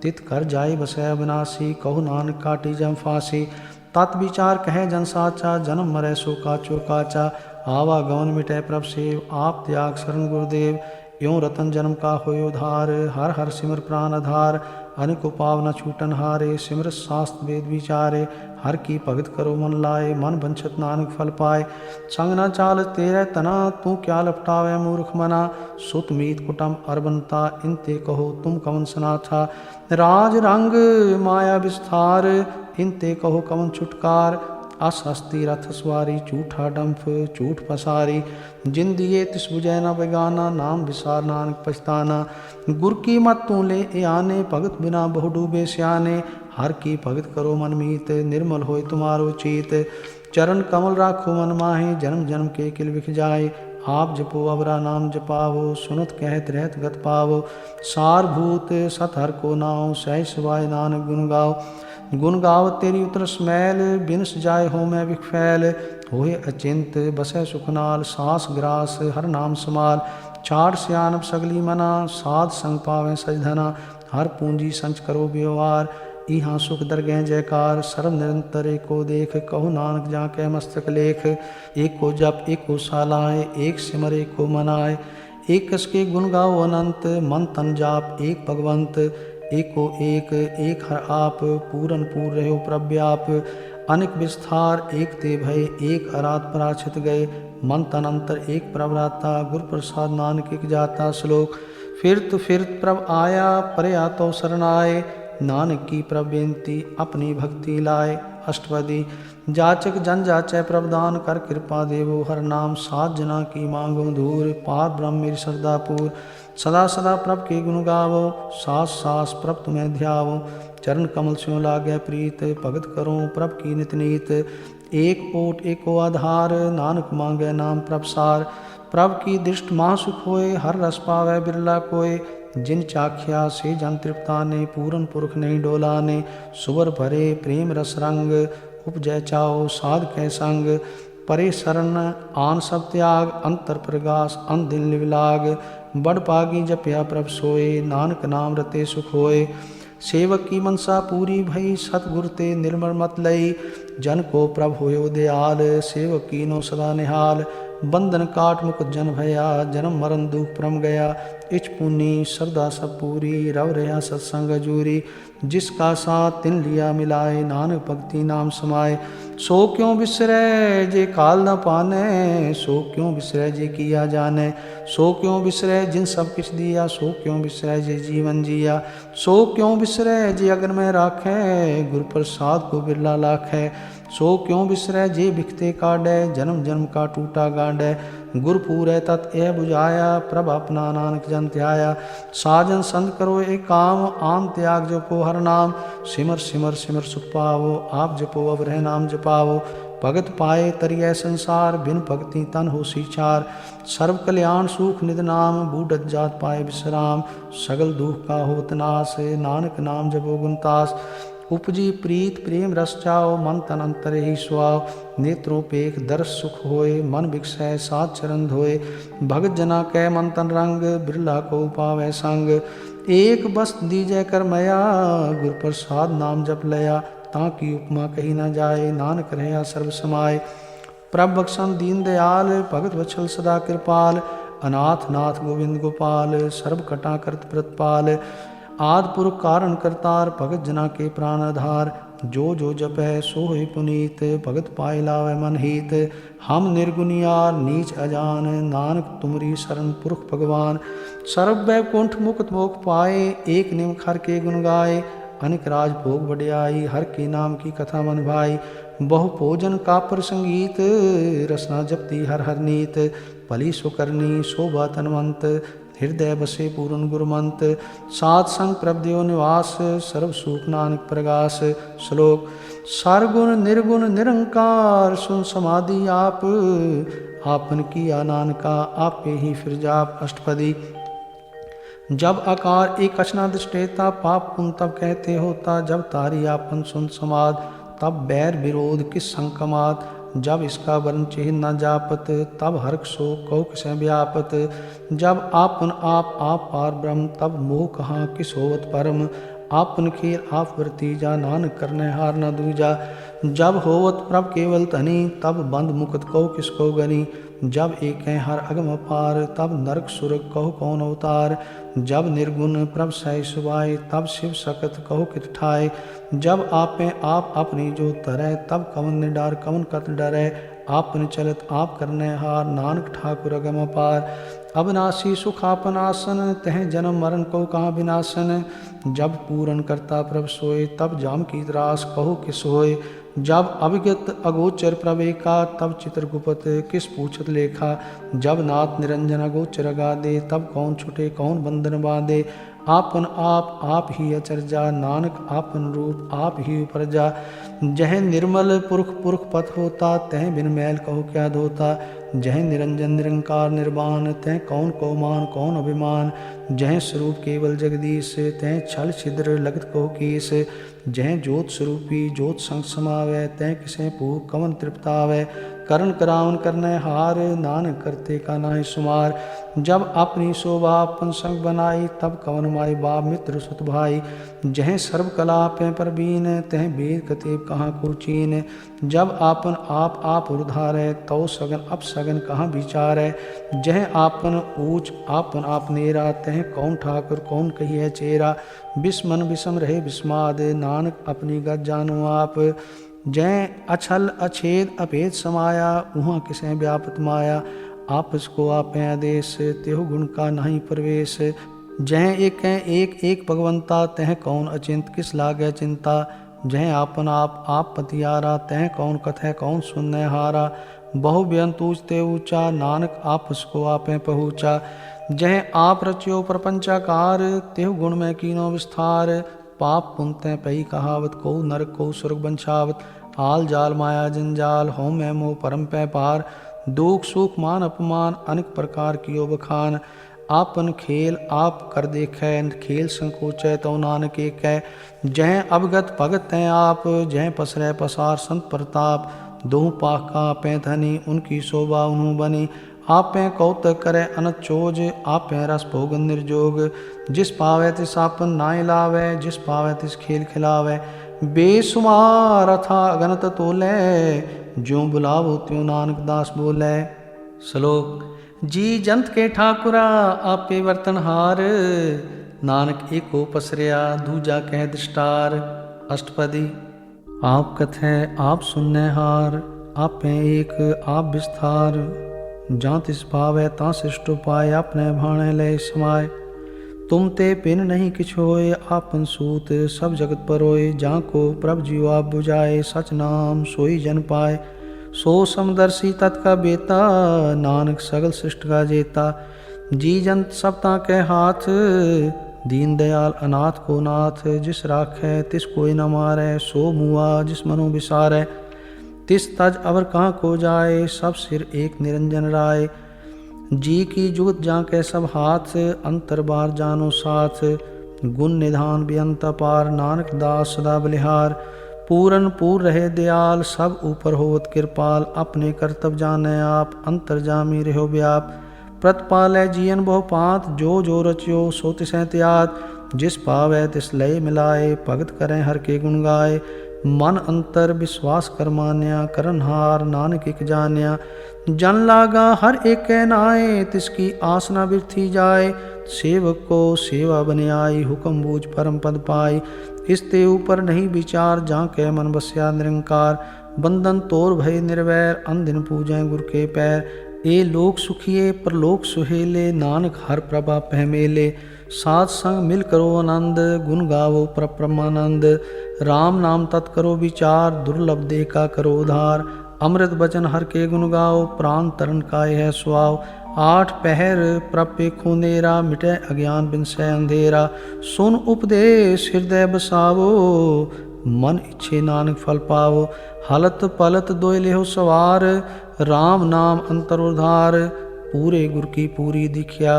तित कर जाय बसै अविनाशी, कहु नानक काटी जम फांसी। तत् विचार कहे जन साचा, जन्म मरै सो काचो काचा। आवागमन मिटै प्रभ सेव, आप त्याग शरण गुरुदेव। यों रतन जन्म का होय उधार, हर हर सिमर प्राण आधार। अनेको पाव न छूटन हारे, सिमर शास्त्र वेद विचारे। हर की भगत करो मन लाए, मन बंछत नानक फल पाए। संग न चाल तेरे तना, तू क्या लपटावे मूर्ख मना। सुत मीत कुटम अरबनता, इनते कहो तुम कवन सनाथा। राज रंग माया विस्तार, इनते कहो कवन छुटकार। अस हस्ती रथ सवारी झूठा डंफ झूठ पसारी। जिन दिए तिस बुझै न बेगाना नाम विसार नानक पछताना। गुर की मत तू ले ए आने भगत बिना बहु डूबे स्याने। हर की भगत करो मन मीत निर्मल होय तुम्हारो चीत। चरण कमल राखो मन माहे जन्म जन्म के किल विख जाए। आप जपो अबरा नाम जपावो सुनत कहत रहत गत पावो। सारभूत सत हर को नाव सहज सवाय नानक गुण गाओ। गुण गाव तेरी उतरस मैल बिनस जाय हो मैं विखफैल। होए अचिंत बसै सुख नाल सास ग्रास हर नाम समाल। छाड़ सियानप सगली मना साध संग पावें सजधना। हर पूंजी संच करो व्यवहार इहाँ सुख दरगह जयकार। सर्व निरंतर एको देख कहु नानक जाके मस्तक लेख। एको जप एको सालाय एक सिमर एको मनाय। एक कस के गुण गाओ अनंत मन तन जाप एक भगवंत। एको एक हर आप पूरन पूर रहो प्रव्याप। अनेक विस्तार एक ते भय एक अराध पराछित गए। मन तन अंतर एक प्रभराता गुर प्रसाद नानक एक जाता। श्लोक फिरत प्रभ आया परया तो शरणाए। नानक की प्रभ बेनती अपनी भक्ति लाए। अष्टपदी जाचक जन जाचै प्रभदान कर कृपा देवो हर नाम। सात जना की मांगो दूर पार ब्रह्म मेरी सरदा पूर। सदा सदा प्रभ के गुण गावो सास सास प्रभ तुम्हें ध्यावो। चरण कमल स्यों लागै प्रीत भगत करो प्रभ की नित नीत। एक ओट एको आधार नानक मांगै नाम प्रभ सार। प्रभ की दृष्ट महासुख होए हर रस पावै बिरला कोय। जिन चाख्या से जन तृप्ताने पूरन पुरख नहीं डोलाने। सुवर भरे प्रेम रस रंग उपजय चाओ साध कै संग। परे शरण आन सब त्याग अंतर प्रगास अन दिन लिवलाग। बड़ पागी जपया प्रभ सोए नानक नाम रते सुख होए। सेवक की मनसा पूरी भई सतगुर ते निर्मल मत लई। जन को प्रभ होयो दयाल सेवक कीनो सदा निहाल। बंधन काट मुकुट जन भया जन्म मरण दुख परम गया। इच पुनी श्रद्धा सब पूरी रव रहा सत्संग जूरी। जिसका साथ तिन लिया मिलाए नानक भक्ति नाम समाए। सो क्यों बिसरै जे काल न पाने सो क्यों बिसरै जे किया जाने। सो क्यों बिसरै जिन सब किछ दिया सो क्यों बिसरै जे जीवन जिया। सो क्यों बिसरै जे अगन में राखै गुर प्रसाद को बिरला लाखै। सो क्यों बिसरै जे बिखते काडै जन्म जन्म का टूटा गांडै। गुर पूरै तत् ए बुझाया प्रभ अपना नानक जन ध्याया। साजन संत करो एक काम आम त्याग जपो हर नाम। सिमर सिमर सिमर सुख पावो आप जपो अब रह नाम जपावो। भगत पाए तरिय संसार बिन भक्ति तन हो सीछार। सर्व कल्याण सुख निध नाम बूढ़त जात पाए विश्राम। सगल दुख का होत नाश नानक नाम जपो गुणतास। उपजी प्रीत प्रेम रस चाओ मन तन अंतर ही सुआओ। नेत्रों पेख दर्श सुख होए मन बिकसै सात चरण धोए। भगत जना कै मन तन रंग बिरला को पावै संग। एक बस दीजै कर मया गुर प्रसाद नाम जप लया। ताकि उपमा कही न जाए नानक रहा सर्व समाय। प्रभ बख्शन दीन दयाल भगत वत्सल सदा कृपाल। अनाथ नाथ गोविंद गोपाल सर्व कटा करत प्रतपाल। आद पुरख कारण करतार भगत जना के प्राण आधार। जो जो जपै सो होय पुनीत भगत पाए लावै मन हीत। हम निर्गुनियार नीच अजान नानक तुमरी शरण पुरख भगवान। सर्व वैकुंठ मुक्त मोक्ष पाए एक निम खर के गुण गाए। अनिक राज भोग बढ़ियाई हर के नाम की कथा मन भाई। बहु भोजन का पर संगीत रसना जपती हर हर नीत। भली सुकरनी शोभा तनवंत हृदय बसे पूरन गुरमंत। सात संग प्रभदेव निवास सर्व सुख नानक प्रगास। श्लोक सरगुण निर्गुण निरंकार सुन समाधि आप। आपन किया नानका आपे ही फिर जाप। अष्टपदी जब आकार एक अचना दृष्टेता पाप पुन तब कहते होता। जब तारी आपन सुन समाद तब बैर विरोध किस संकमात। जब इसका वर्ण चिन्ह न जापत तब हर्क शोक कौक से व्यापत। जब आपन आप पार ब्रह्म तब मोह कहाँ किस होवत परम। आपन खेल आप वर्तीजा नानक करने हार न दूजा। जब होवत प्रभ केवल धनी तब बंद मुक्त कहो किसको गनी। जब एक हर अगम पार तब नरक सुरग कहो कौन अवतार। जब निर्गुण प्रभ सह सुभाए तब शिव सकत कहो कित ठाए। जब आपे आप अपनी जो तरह तब कवन निडार कवन कत डरै। आपन चलत आप करने हार नानक ठाकुर अगम अपार। अविनाशी सुख आपन आसन तह जन्म मरण को कहाँ विनाशन। जब पूरन करता प्रभ सोए तब जाम की त्रास कहो किस होए। जब अभिगत अगोचर प्रवेका, तब चित्रगुप्त किस पूछत लेखा। जब नाथ निरंजन अगोचर अगाधे, तब कौन छुटे कौन बंधन बांधे। आपन आप ही अचरजा, नानक आपन रूप आप ही उपरजा। जह निर्मल पुरख पुरख पथ होता, तह बिन मैल कहो क्या धोता। जह निरंजन निरंकार निर्वाण, तह कौन को मान कौन अभिमान। जह स्वरूप केवल जगदीश, तह छल छिद्र लगत कहो कीस। जह जोत स्वरूपी जोत संग समावै, तह किसे भूख कवन तृप्तावै। करण करावन करने हार, नानक करते का नाहि सुमार। जब अपनी शोभा अपन संग बनाई, तब कवन माई बाप मित्र सुत भाई। जह सर्व कला पे परबीन, तह वेद कतेब कहाँ को चीन। जब आपन आप उधारै, तो सगन अपसगन कहाँ विचारै। जह आपन ऊंच आपन आप नेरा, तह कौन ठाकुर कौन कहिए चेरा। बिस्मन बिसम रहे बिस्माद, नानक अपनी गत जानो आप। जय अछल अछेद अभेद समाया, वहाँ किसे व्यापत माया। आपस को आपे आदेश, तेहु गुण का नहीं प्रवेश। जह एक भगवंता, तह कौन अचिंत किस लागे चिंता। जह आपन आप पतियारा, तह कौन कथै कौन सुनने हारा। बहु बेअंत ऊंचते ऊंचा, नानक आपस को आपे पहुँचा। जह आप रच्यो प्रपंचाकार, तेहु गुण में कीनो विस्तार। पाप पुण्य पई कहावत, को नरक को स्वर्ग बंछावत। आल जाल माया जंजाल, होम में मोह परम पै पार। दुख सुख मान अपमान, अनेक प्रकार कियो बखान। आपन खेल आप कर देखे, खेल संकोचै तो नानक एकै। जह अवगत भगत हैं आप, जह पसरै पसार संत प्रताप। दोहु पाख का आपै धनी, उनकी शोभा उन्हु बनी। आपै कौतक करे अनत चोज, आपै रस भोगन निर्जोग। जिस पावै तिस आपन नाय लावै, जिस पावै तिस खेल खिलावै। बेसुमार अथा अगनत तोलै, ज्यों बुलावो त्यों नानक दास बोलै। श्लोक। जी जंत के ठाकुरा, आपे वर्तनहार। नानक एको पसरिया, दूजा कह दृष्टार। अष्टपदी। आप कथै आप सुनने हार, आपे एक आप विस्तार। जां तिस पावै तां सृष्ट उपाय, अपने भाणे लय समाय। तुम ते पिन नहीं किछ होय, आपन सूत सब जगत पर होय। जां को प्रभ जीव आप बुझाए, सच नाम सोई जन पाए। सो समदर्शी तत्का बेता, नानक सगल सृष्ट का जेता। जी जंत सब ताके हाथ, दीन दयाल अनाथ को नाथ। जिस राखै तिस कोई न मारै, सो मुआ जिस मनो विसारै। तिस तज अवर कहाँ को जाए, सब सिर एक निरंजन राय। जी की जुगत जाके सब हाथ, अंतर बार जानो साथ। गुण निधान बेअंत अपार, नानक दास सदा बलिहार। पूरन पूर रहे दयाल, सब ऊपर होवत कृपाल। अपने कर्तव्य जाने आप, अंतर जामी रहो व्याप। प्रतिपालै जियन बहु पात, जो रचियो सो तिसै त्यात। जिस पावै तिस लय मिलाए, भगत करें हर के गुण गाए। मन अंतर विश्वास कर मान्या, करनहार नानक एक जान्या। जन लागा हर एक नाए, तिसकी आस न बिरथी जाए। सेवक को सेवा बने आई, हुक्म बूझ परम पद पाई। इसते ऊपर नहीं विचार, जाके मन बस्या निरंकार। बंधन तोर भय निर्वैर, अनदिन पूजै गुर के पैर। ए लोक सुखिए परलोक सुहेले, नानक हर प्रभा पहमेले। साथ संग मिल करो आनंद, गुण गावो परमानंद। राम नाम तत् करो विचार, दुर्लभ देह का करो उधार। अमृत बचन हर के गुण गाओ, प्राण तरण काय है सुआव। आठ पहर प्रपे खोनेरा, मिटे अज्ञान बिन सै अंधेरा। सुन उपदेश हृदय बसावो, मन इच्छे नानक फल पावो। हलत पलत दोय लेहो सवार, राम नाम अंतर उधार। पूरे गुर की पूरी दिखिया,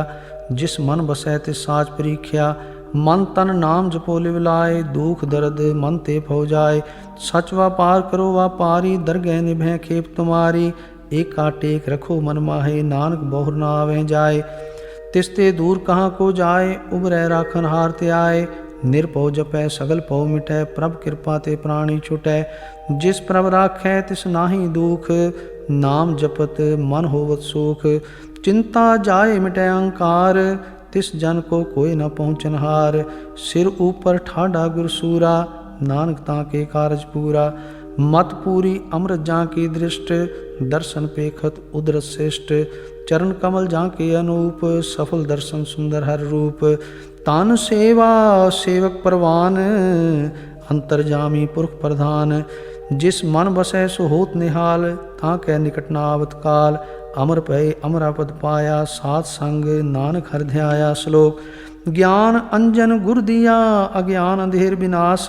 जिस मन बसै तिस साच परीख्या। मन तन नाम जपो लिव लाए, दुख दर्द मन ते फौ जाए। सच व्यापार करो व्यापारी, दरगह निभै खेप तुम्हारी। एका टेक रखो मन माहे, नानक बहुर न आवे जाए। तिसते दूर कहाँ को जाए, उबरै राखन हार ते आए। निरपौ जपै सगल पौ मिटै, प्रभ कृपा ते प्राणी छुटै। जिस प्रभ राखै तिस नाहि दुख, नाम जपत मन होवत सुख। चिंता जाए मिटै अहंकार, तिस जन को कोई न पहुँचनहार। सिर ऊपर ठाडा गुरसूरा, नानक ताके कारज पूरा। मत पूरी अमृत जाकी दृष्ट, दर्शन पेखत उदरत श्रेष्ठ। चरण कमल जाके अनूप, सफल दर्शन सुंदर हर रूप। तान सेवा सेवक परवान, अंतर्जामी पुरख प्रधान। जिस मन बसै सो होत निहाल, ताकै निकट न आवत काल। अमर भय अमरापद पाया, सात संग नानक हर ध्याया। श्लोक। ज्ञान अंजन गुर दिया, अज्ञान अंधेर विनाश।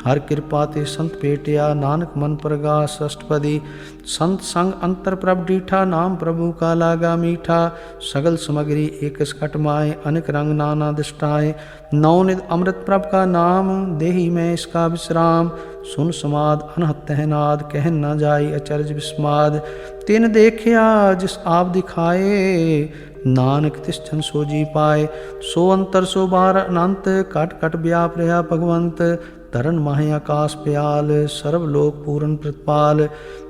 हर कृपा ते संत पेटिया, नानक मन प्रगास। अष्टपदी। संत संग अंतर प्रभ डीठा, नाम प्रभु का लागा मीठा। सगल सामग्री एक सकट माए, अनेक रंग नाना दृष्टाए। नवनिध अमृत प्रभ का नाम, देही में इसका विश्राम। सुन समाद अनहत नाद, कह न जाई अचरज विस्माद। तिन देखिया जिस आप दिखाए, नानक तिस जन सो जी पाए। सो अंतर सो बार अनंत, कट कट व्याप रहा भगवंत। तरन माहे आकाश प्याल, सर्वलोक पूर्ण प्रतिपाल।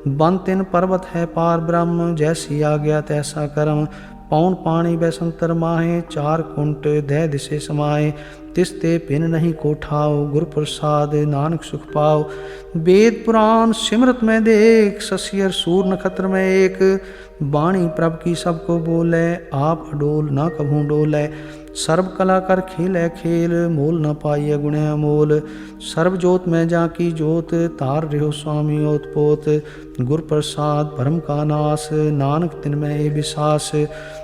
बन तिन पर्वत है पार ब्रह्म, जैसी आज्ञा तैसा कर्म। पौन पानी बैसंतर माहे, चार कुंट दह दिशे समाए। तिसते पिन नहीं कोठाओ, गुर प्रसाद नानक सुख पाओ। वेद पुराण सिमरत में देख, शशियर सूर नक्षत्र में एक। वाणी प्रभ की सबको बोले, आप अडोल ना कभू डोले। सर्व कला कर खेलै खेल, मोल न पाइय गुण अमोल। सर्व जोत में जाकी जोत, तार रहो स्वामी ओतपोत। गुर प्रसाद भरम का नाश, नानक तिनमें ए विश्वास।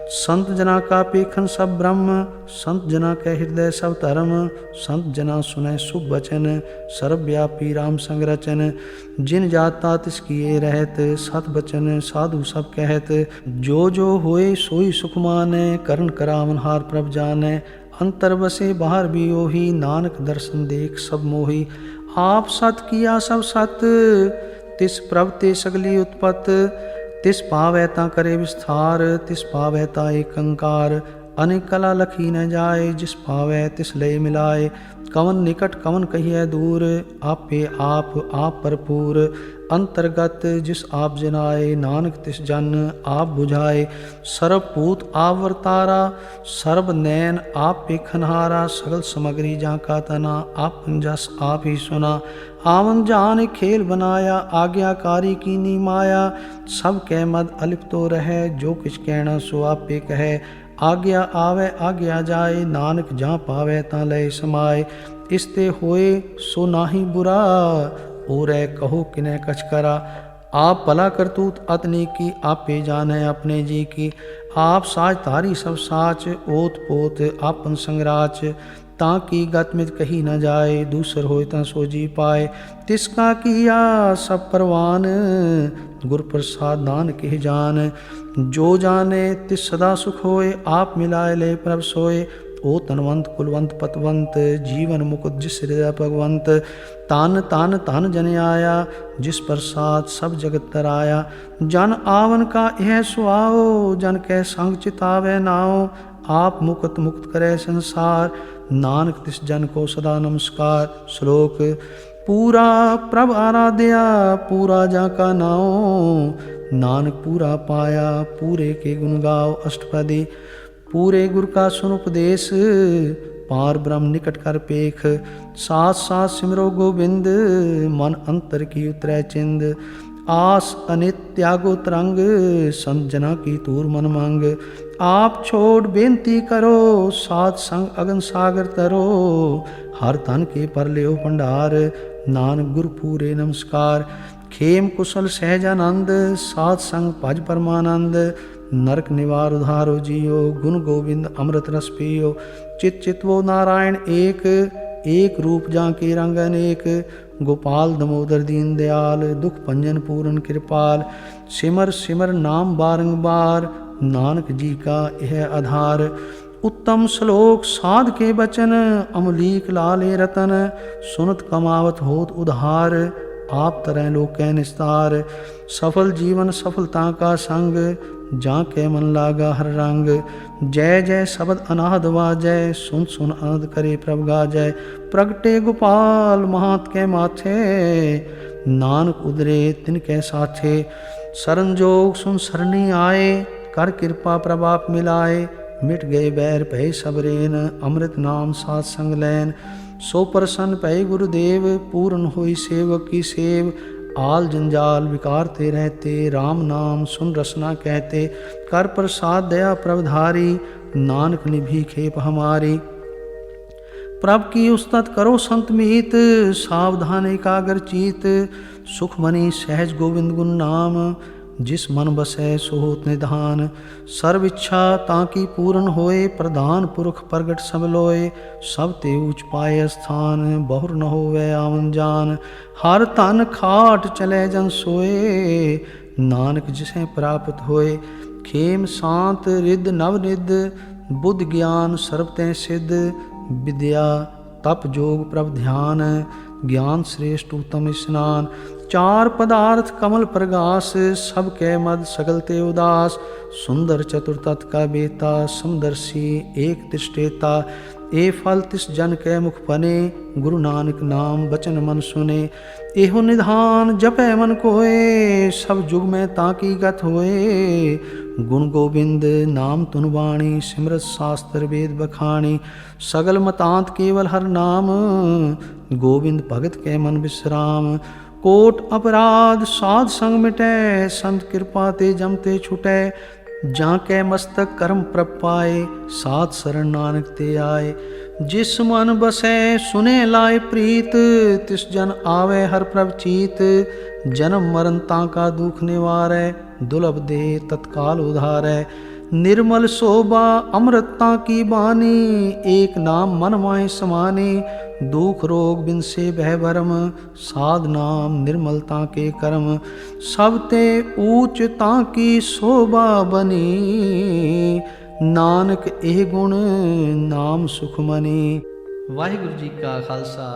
संत जना का पेखन सब ब्रह्म, संत जना के हृदय सब धर्म। संत जना सुनै शुभ वचन, सर्वव्यापी राम संग रचन। जिन जाता तिस किए रहत, सत बचन साधु सब कहत। जो जो होए सोई सुख मानै, करण करावन हार प्रभ जानै। अंतर बसे बाहर भी ओही, नानक दर्शन देख सब मोही। आप सत किया सब सत, तिस प्रभ ते सगली उत्पत। तिस पावै ता करे विस्तार, तिस पावै ता एकंकार। अनेक कला लखी न जाए, जिस पावै तिस लय मिलाए। कवन निकट कवन कहिए दूर, आपे आप भरपूर। अंतर्गत जिस आप जनाए, नानक तिस जन आप बुझाए। सर्वभूत आवरतारा, सर्व नैन आप पेखनहारा। सगल सामग्री जाका तना, आप जस आप ही सुना। आवन जान खेल बनाया, आज्ञाकारी कीनी माया। सब कह मद अलिप्त तो रहे, जो किछ कहना सो आपे कहे। आज्ञा आवे आज्ञा जाए, नानक जहाँ पावे ता लय समाए। इसते होए सो नाहि बुरा, ओरै कहो किने कछ करा। आप भला करतूत अतनी की, आपे जाने अपने जी की। आप साज तारी सब साच, ओत पोत आपन संगराच। ताकि गतमित कही न जाए, दूसर होए ता सो जी पाए। तिसका किया सब परवान, गुर प्रसाद नानक ही जान। जो जाने तिस सदा सुख होए, आप मिलाए ले प्रभ सोए। ओ तनवंत कुलवंत पतवंत, जीवन मुकुट जिस हृदय भगवंत। तान तान तान जन आया, जिस प्रसाद सब जगत तराया। जन आवन का यह सुआओ, जन कै संग चितावे नाओ। आप मुक्त मुक्त करे संसार, नानक तिस जन को सदा नमस्कार। श्लोक। पूरा प्रभ आराध्या, पूरा जाका नाओ। नानक पूरा पाया, पूरे के गुण गाओ। अष्टपदी। पूरे गुर का सुन उपदेश, पार ब्रह्म निकट कर पेख। साथ साथ सिमरो गोविंद, मन अंतर की उतरै चिंद। आस अनित त्यागो तरंग, संत जना की तूर मन मांग। आप छोड़ बेनती करो, साध संग अगन सागर तरो। हर तन के पर लियो भंडार, नानक गुर पूरे नमस्कार। खेम कुशल सहजानंद, साध संग भज परमानंद। नरक निवार उधारो जियो, गुण गोविंद अमृत रस पियो। चित चितवो नारायण एक, एक रूप जाके रंग अनेक। गोपाल दमोदर दीन दयाल, दुख भंजन पूरन कृपाल। सिमर सिमर नाम बारंबार, नानक जी का यह आधार। उत्तम श्लोक साध के बचन, अमलीक लाले रतन। सुनत कमावत होत उधार, आप तरह लोकै निस्तार। सफल जीवन सफलता का संग, जाके मन लागा हर रंग। जय जय शब्द अनाहद वाजय, सुन सुन आनंद करे प्रभ गाजय। प्रगटे गोपाल महात के माथे, नानक उदरे तिनके साथे। शरण जोग सुन सरनी आए, कर कृपा प्रभाप मिलाए। मिट गए बैर भय सबरेन, अमृत नाम साथ संग लैन। सो प्रसन्न भय गुरुदेव, पूर्ण होई सेवक की सेव। आल जंजाल विकारते रहते, राम नाम सुन रसना कहते। कर प्रसाद दया प्रभधारी, नानक निभी खेप हमारी। प्रभ की उस्तत करो संत मीत, सावधान एकाग्र चीत। सुखमणि सहज गोविंद गुण नाम, जिस मन बसै सो होत निधान। सर्व इच्छा ताकि पूर्ण होए, प्रधान पुरख प्रगट सब लोए। सब ते ऊच पाए स्थान, बहुर न होवै आवन जान। हर तन खाट चले जन सोए, नानक जिसे प्राप्त होए। खेम शांत रिद नव निद, बुद्ध ज्ञान सर्व तैं सिद्ध। विद्या तप जोग प्रभ ध्यान, ज्ञान श्रेष्ठ उत्तम स्नान। चार पदार्थ कमल प्रगास, सब कै मद सगल ते उदास। सुंदर चतुर तत् का बेता, समदर्शी एक तिष्ठेता। ए फल तिस जन कै मुख बने, गुरु नानक नाम बचन मन सुने। एहो निधान जपै मन कोय, सब जुग में ताकी गत होए। गुण गोविंद नाम तुन वाणी, सिमरत शास्त्र वेद बखाणी। सगल मतांत केवल हर नाम, गोविंद भगत कै मन विश्राम। कोट अपराध साध संग मिटै, संत कृपा ते जमते छुटै। जाके मस्तक कर्म प्रभ पाए, साध शरण नानक ते आए। जिस मन बसै सुने लाए प्रीत, तिस जन आवे हर प्रभ चीत। जन्म मरण ताका दुख निवारै, दुर्लभ दे तत्काल उधारै। निर्मल शोभा अमृता की बानी, एक नाम मन माहि समानी। दुख रोग बिन से भय भरम, साध नाम निर्मलता के कर्म। सब ते ऊच ताकी शोभा बनी, नानक एह गुण नाम सुखमनी। वाहिगुरु जी का खालसा